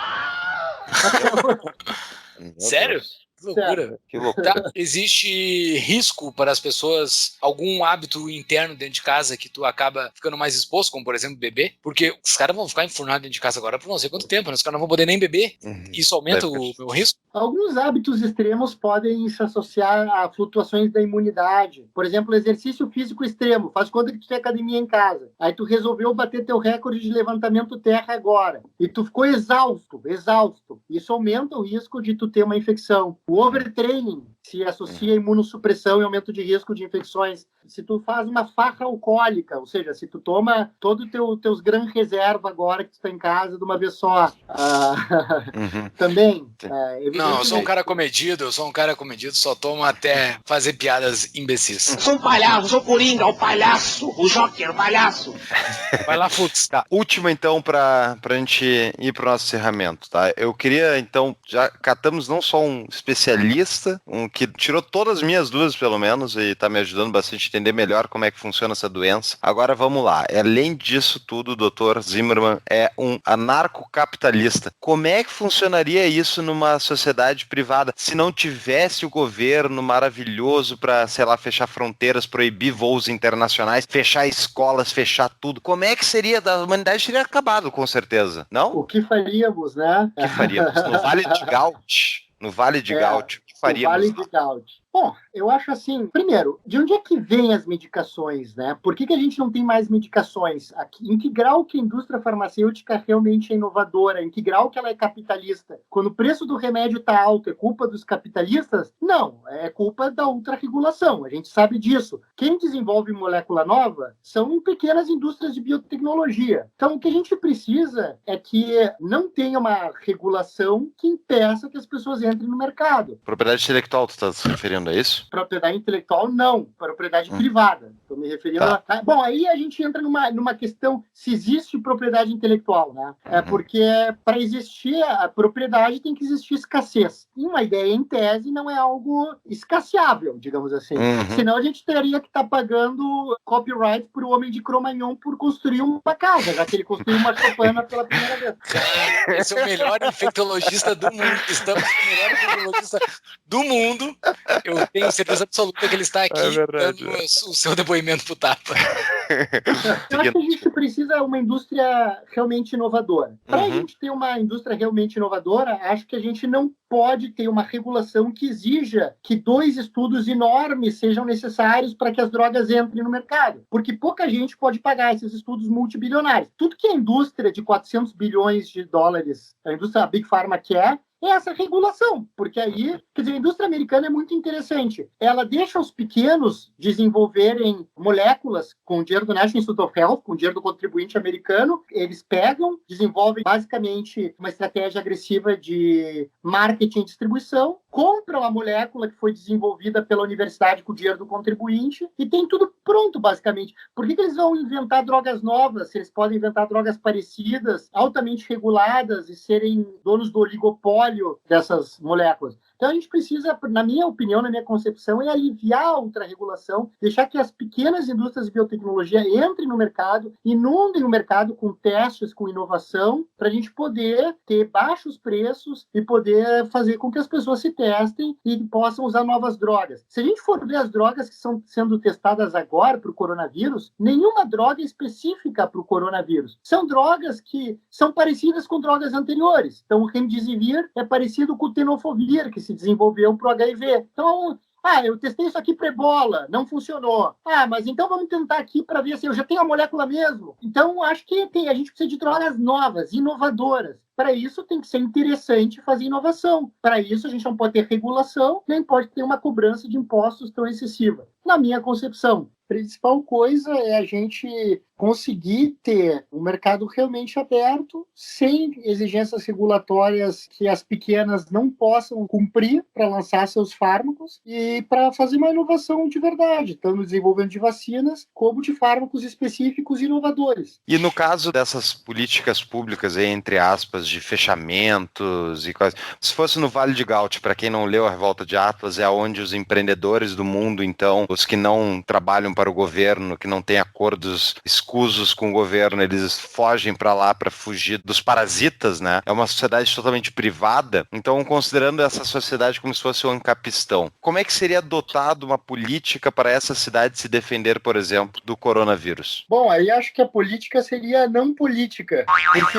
Sério? Que loucura. Que loucura. Tá, existe risco para as pessoas, algum hábito interno dentro de casa que tu acaba ficando mais exposto, como por exemplo beber? Porque os caras vão ficar enfurnados dentro de casa agora por não sei quanto tempo, né? Os caras não vão poder nem beber. Isso aumenta o meu risco? Alguns hábitos extremos podem se associar a flutuações da imunidade. Por exemplo, exercício físico extremo. Faz conta que tu tem academia em casa. Aí tu resolveu bater teu recorde de levantamento terra agora. E tu ficou exausto. Isso aumenta o risco de tu ter uma infecção. O overtraining se associa a imunossupressão e aumento de risco de infecções. Se tu faz uma farra alcoólica, ou seja, se tu toma todo o teus gran reserva agora que tu está em casa de uma vez só, também... Não, eu sou um cara comedido, só tomo até fazer piadas imbecis. Sou um palhaço, sou Coringa, o palhaço, o Joker, o palhaço. Vai lá, Fux. Tá, última então pra gente ir pro nosso encerramento, tá? Eu queria então, já catamos não só um especialista, que tirou todas as minhas dúvidas pelo menos e tá me ajudando bastante a entender melhor como é que funciona essa doença. Agora vamos lá, além disso tudo, o Dr. Zimmermann é um anarcocapitalista. Como é que funcionaria isso numa sociedade privada se não tivesse o governo maravilhoso para, sei lá, fechar fronteiras, proibir voos internacionais, fechar escolas, fechar tudo? Como é que seria? A humanidade teria acabado, com certeza, não? O que faríamos, né? O que faríamos? No Vale de Gaut. No Vale de Gaut, o que faríamos? Vale de Gaut. Bom, eu acho assim, primeiro, de onde é que vêm as medicações, né? Por que a gente não tem mais medicações? Em que grau que a indústria farmacêutica realmente é inovadora? Em que grau que ela é capitalista? Quando o preço do remédio está alto, é culpa dos capitalistas? Não, é culpa da ultrarregulação, a gente sabe disso. Quem desenvolve molécula nova são pequenas indústrias de biotecnologia. Então, o que a gente precisa é que não tenha uma regulação que impeça que as pessoas entrem no mercado. Propriedade intelectual, tu está se referindo a isso? Propriedade intelectual, não. Propriedade privada. Estou me referindo a... Bom, aí a gente entra numa questão se existe propriedade intelectual, né? Porque para existir a propriedade tem que existir escassez. E uma ideia, em tese, não é algo escasseável, digamos assim. Senão a gente teria que estar pagando copyright para o homem de Cro-Magnon por construir uma casa, já que ele construiu uma chopana pela primeira vez. Esse é o melhor infectologista do mundo. Estamos com o melhor infectologista do mundo. Eu tenho certeza absoluta que ele está aqui dando o seu depoimento pro Tapa. Eu acho que a gente precisa de uma indústria realmente inovadora. Para a gente ter uma indústria realmente inovadora, acho que a gente não pode ter uma regulação que exija que 2 estudos enormes sejam necessários para que as drogas entrem no mercado. Porque pouca gente pode pagar esses estudos multibilionários. Tudo que a indústria de 400 bilhões de dólares, a indústria Big Pharma quer, é essa regulação, porque aí, quer dizer, a indústria americana é muito interessante. Ela deixa os pequenos desenvolverem moléculas com o dinheiro do National Institute of Health, com o dinheiro do contribuinte americano, eles pegam, desenvolvem basicamente uma estratégia agressiva de marketing e distribuição, compram a molécula que foi desenvolvida pela universidade com o dinheiro do contribuinte e tem tudo pronto, basicamente. Por que eles vão inventar drogas novas, se eles podem inventar drogas parecidas, altamente reguladas e serem donos do oligopólio dessas moléculas? Então a gente precisa, na minha opinião, na minha concepção, é aliviar a ultrarregulação, deixar que as pequenas indústrias de biotecnologia entrem no mercado, inundem o mercado com testes, com inovação, para a gente poder ter baixos preços e poder fazer com que as pessoas se testem e possam usar novas drogas. Se a gente for ver as drogas que estão sendo testadas agora para o coronavírus, nenhuma droga é específica para o coronavírus. São drogas que são parecidas com drogas anteriores. Então o Remdesivir é parecido com o Tenofovir, que se desenvolveu para o HIV. Então, eu testei isso aqui para ebola, não funcionou. Mas então vamos tentar aqui para ver se eu já tenho a molécula mesmo. Então, acho que a gente precisa de drogas novas, inovadoras. Para isso, tem que ser interessante fazer inovação. Para isso, a gente não pode ter regulação, nem pode ter uma cobrança de impostos tão excessiva. Na minha concepção, a principal coisa é a gente conseguir ter um mercado realmente aberto, sem exigências regulatórias que as pequenas não possam cumprir para lançar seus fármacos e para fazer uma inovação de verdade, tanto no desenvolvimento de vacinas como de fármacos específicos e inovadores. E no caso dessas políticas públicas, entre aspas, de fechamentos e coisas, se fosse no Vale de Gaut, para quem não leu A Revolta de Atlas, é onde os empreendedores do mundo, então, os que não trabalham para o governo, que não têm acordos escusos com o governo, eles fogem para lá para fugir dos parasitas, né? É uma sociedade totalmente privada. Então, considerando essa sociedade como se fosse um ancapistão, como é que seria adotada uma política para essa cidade se defender, por exemplo, do coronavírus? Bom, aí acho que a política seria não política, porque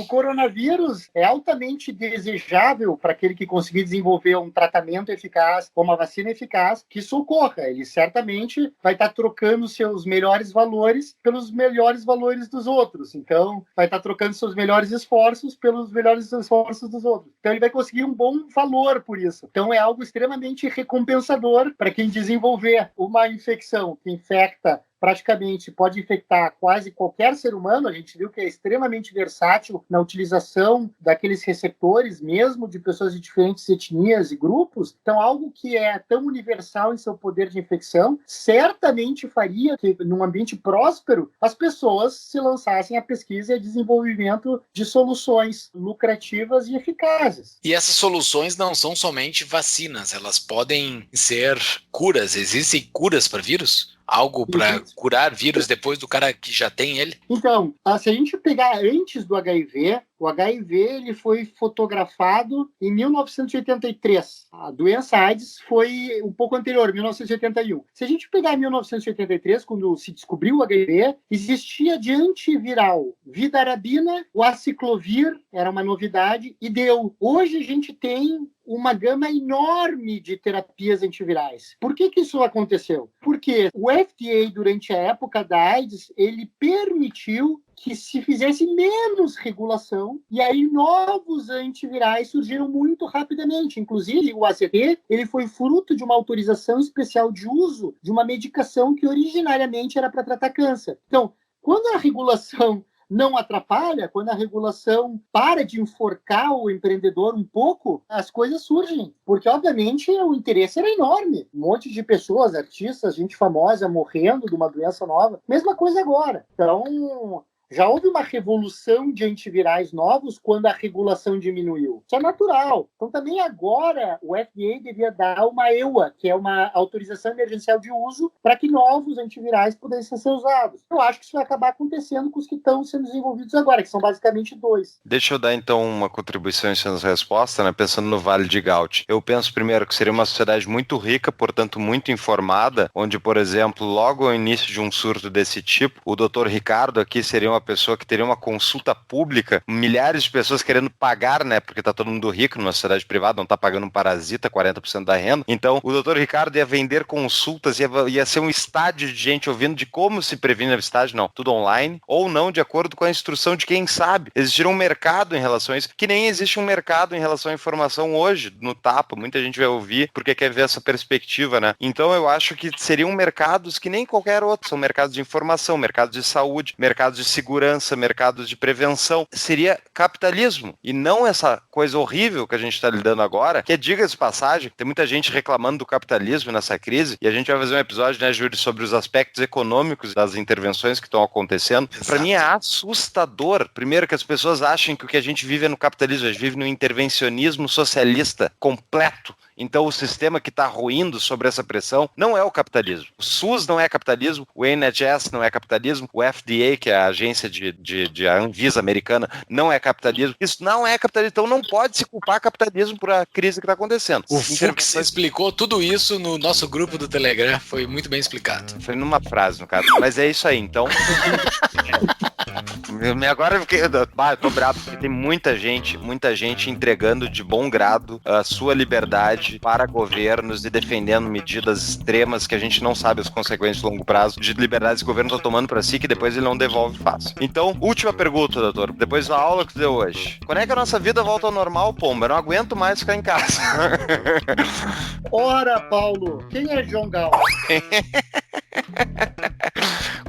o coronavírus é altamente desejável para aquele que conseguir desenvolver um tratamento eficaz ou uma vacina eficaz que socorra. Ele certamente vai estar trocando seus melhores valores pelos melhores valores dos outros. Então, vai estar trocando seus melhores esforços pelos melhores esforços dos outros. Então, ele vai conseguir um bom valor por isso. Então, é algo extremamente recompensador para quem desenvolver uma infecção que infecta praticamente pode infectar quase qualquer ser humano. A gente viu que é extremamente versátil na utilização daqueles receptores, mesmo de pessoas de diferentes etnias e grupos. Então, algo que é tão universal em seu poder de infecção, certamente faria que, num ambiente próspero, as pessoas se lançassem à pesquisa e a desenvolvimento de soluções lucrativas e eficazes. E essas soluções não são somente vacinas, elas podem ser curas. Existem curas para vírus? Algo para curar vírus depois do cara que já tem ele? Então, se a gente pegar antes do HIV, o HIV ele foi fotografado em 1983. A doença AIDS foi um pouco anterior, 1981. Se a gente pegar 1983, quando se descobriu o HIV, existia de antiviral vidarabina, o aciclovir, era uma novidade, e deu. Hoje a gente tem uma gama enorme de terapias antivirais. Por que isso aconteceu? Porque o FDA, durante a época da AIDS, ele permitiu que se fizesse menos regulação, e aí novos antivirais surgiram muito rapidamente. Inclusive, o AZT, ele foi fruto de uma autorização especial de uso de uma medicação que originariamente era para tratar câncer. Então, quando a regulação não atrapalha, quando a regulação para de enforcar o empreendedor um pouco, as coisas surgem. Porque, obviamente, o interesse era enorme. Um monte de pessoas, artistas, gente famosa morrendo de uma doença nova. Mesma coisa agora. Então, já houve uma revolução de antivirais novos quando a regulação diminuiu. Isso é natural. Então, também agora, o FDA devia dar uma EUA, que é uma autorização emergencial de uso, para que novos antivirais pudessem ser usados. Eu acho que isso vai acabar acontecendo com os que estão sendo desenvolvidos agora, que são basicamente 2. Deixa eu dar, então, uma contribuição em sua resposta, né? Pensando no Vale de Gaut. Eu penso, primeiro, que seria uma sociedade muito rica, portanto, muito informada, onde, por exemplo, logo ao início de um surto desse tipo, o Dr. Ricardo aqui seria uma pessoa que teria uma consulta pública, milhares de pessoas querendo pagar, né? Porque tá todo mundo rico numa sociedade privada, não tá pagando um parasita 40% da renda. Então, o Dr. Ricardo ia vender consultas, ia ser um estádio de gente ouvindo de como se previne a estádio, não, tudo online, ou não, de acordo com a instrução de quem sabe. Existir um mercado em relação a isso, que nem existe um mercado em relação à informação hoje, no Tapa, muita gente vai ouvir, porque quer ver essa perspectiva, né? Então, eu acho que seriam mercados que nem qualquer outro, são mercados de informação, mercados de saúde, mercados de segurança, mercados de prevenção. Seria capitalismo, e não essa coisa horrível que a gente está lidando agora, que é, diga-se de passagem, tem muita gente reclamando do capitalismo nessa crise, e a gente vai fazer um episódio, né, Júlio, sobre os aspectos econômicos das intervenções que estão acontecendo. Para mim é assustador, primeiro, que as pessoas achem que o que a gente vive é no capitalismo, a gente vive no intervencionismo socialista completo. Então o sistema que está ruindo sobre essa pressão não é o capitalismo. O SUS não é capitalismo, o NHS não é capitalismo, o FDA, que é a agência de a Anvisa americana, não é capitalismo. Isso não é capitalismo, então não pode se culpar capitalismo por a crise que está acontecendo. O Fux explicou tudo isso no nosso grupo do Telegram, foi muito bem explicado. Foi numa frase, no caso, mas é isso aí, então... Agora eu fiquei... eu tô bravo porque tem muita gente entregando de bom grado a sua liberdade para governos e defendendo medidas extremas que a gente não sabe as consequências de longo prazo de liberdades que o governo está tomando para si, que depois ele não devolve fácil. Então, última pergunta, doutor, depois da aula que tu deu hoje. Quando é que a nossa vida volta ao normal, pomba? Eu não aguento mais ficar em casa. Ora, Paulo, quem é João Gal?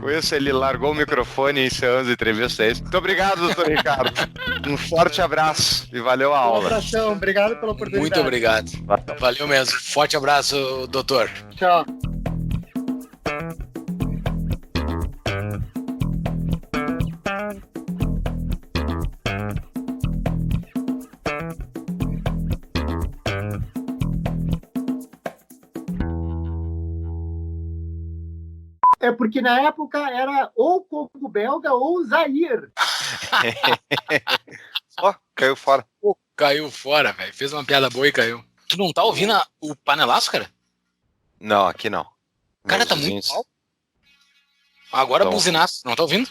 Com isso, ele largou o microfone e encerramos a entrevista. É isso. Muito obrigado, doutor Ricardo. Um forte abraço e valeu a aula. Abração, obrigado pela oportunidade. Muito obrigado. Valeu mesmo. Forte abraço, doutor. Tchau. É porque na época era ou Congo Belga ou Zaire. Ó, caiu fora. Pô, caiu fora, velho. Fez uma piada boa e caiu. Tu não tá ouvindo o panelaço, cara? Não, aqui não. Cara, tá muito alto. Agora Então, buzinaço. Não tá ouvindo?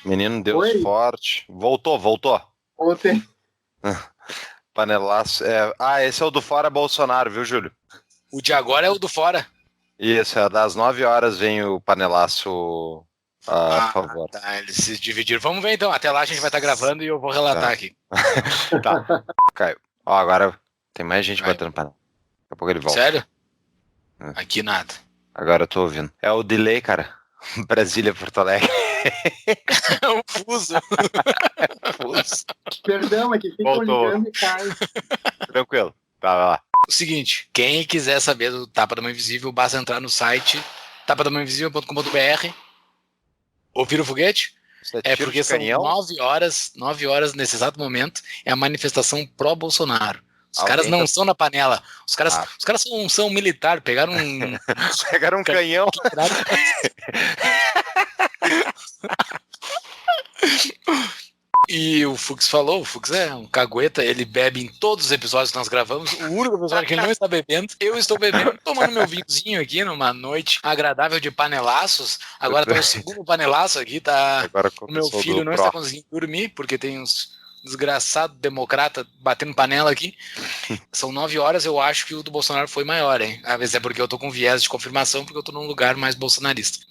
Menino Deus Oi? forte. Voltou. Ontem. Panelaço. Esse é o do fora Bolsonaro, viu, Júlio? O de agora é o do fora. Isso, das 9 horas vem o panelaço a favor. Tá, eles se dividiram. Vamos ver então. Até lá a gente vai estar gravando e eu vou relatar aqui. Tá. Caiu. Ó, agora tem mais gente batendo panela. Daqui a pouco ele volta. Sério? Aqui nada. Agora eu tô ouvindo. É o delay, cara. Brasília, Porto Alegre. É um fuso. Perdão, é que ficam Voltou. ligando e caem. Tranquilo. Tá, vai lá. O seguinte, quem quiser saber do Tapa da Mão Invisível, basta entrar no site tapadamãoinvisível.com.br, ouvir o foguete. É porque são 9 horas nesse exato momento, é a manifestação pró-Bolsonaro. Os caras não são na panela. Os caras são militar, pegaram um... Pegaram um canhão. E o Fux falou, o Fux é um cagueta, ele bebe em todos os episódios que nós gravamos. O único episódio que ele não está bebendo, eu estou bebendo, tomando meu vinhozinho aqui numa noite agradável de panelaços. Agora tá o segundo panelaço aqui, tá? O meu filho não está conseguindo dormir, porque tem uns desgraçado democrata batendo panela aqui. São 9 horas, eu acho que o do Bolsonaro foi maior, hein? Às vezes é porque eu tô com viés de confirmação, porque eu tô num lugar mais bolsonarista.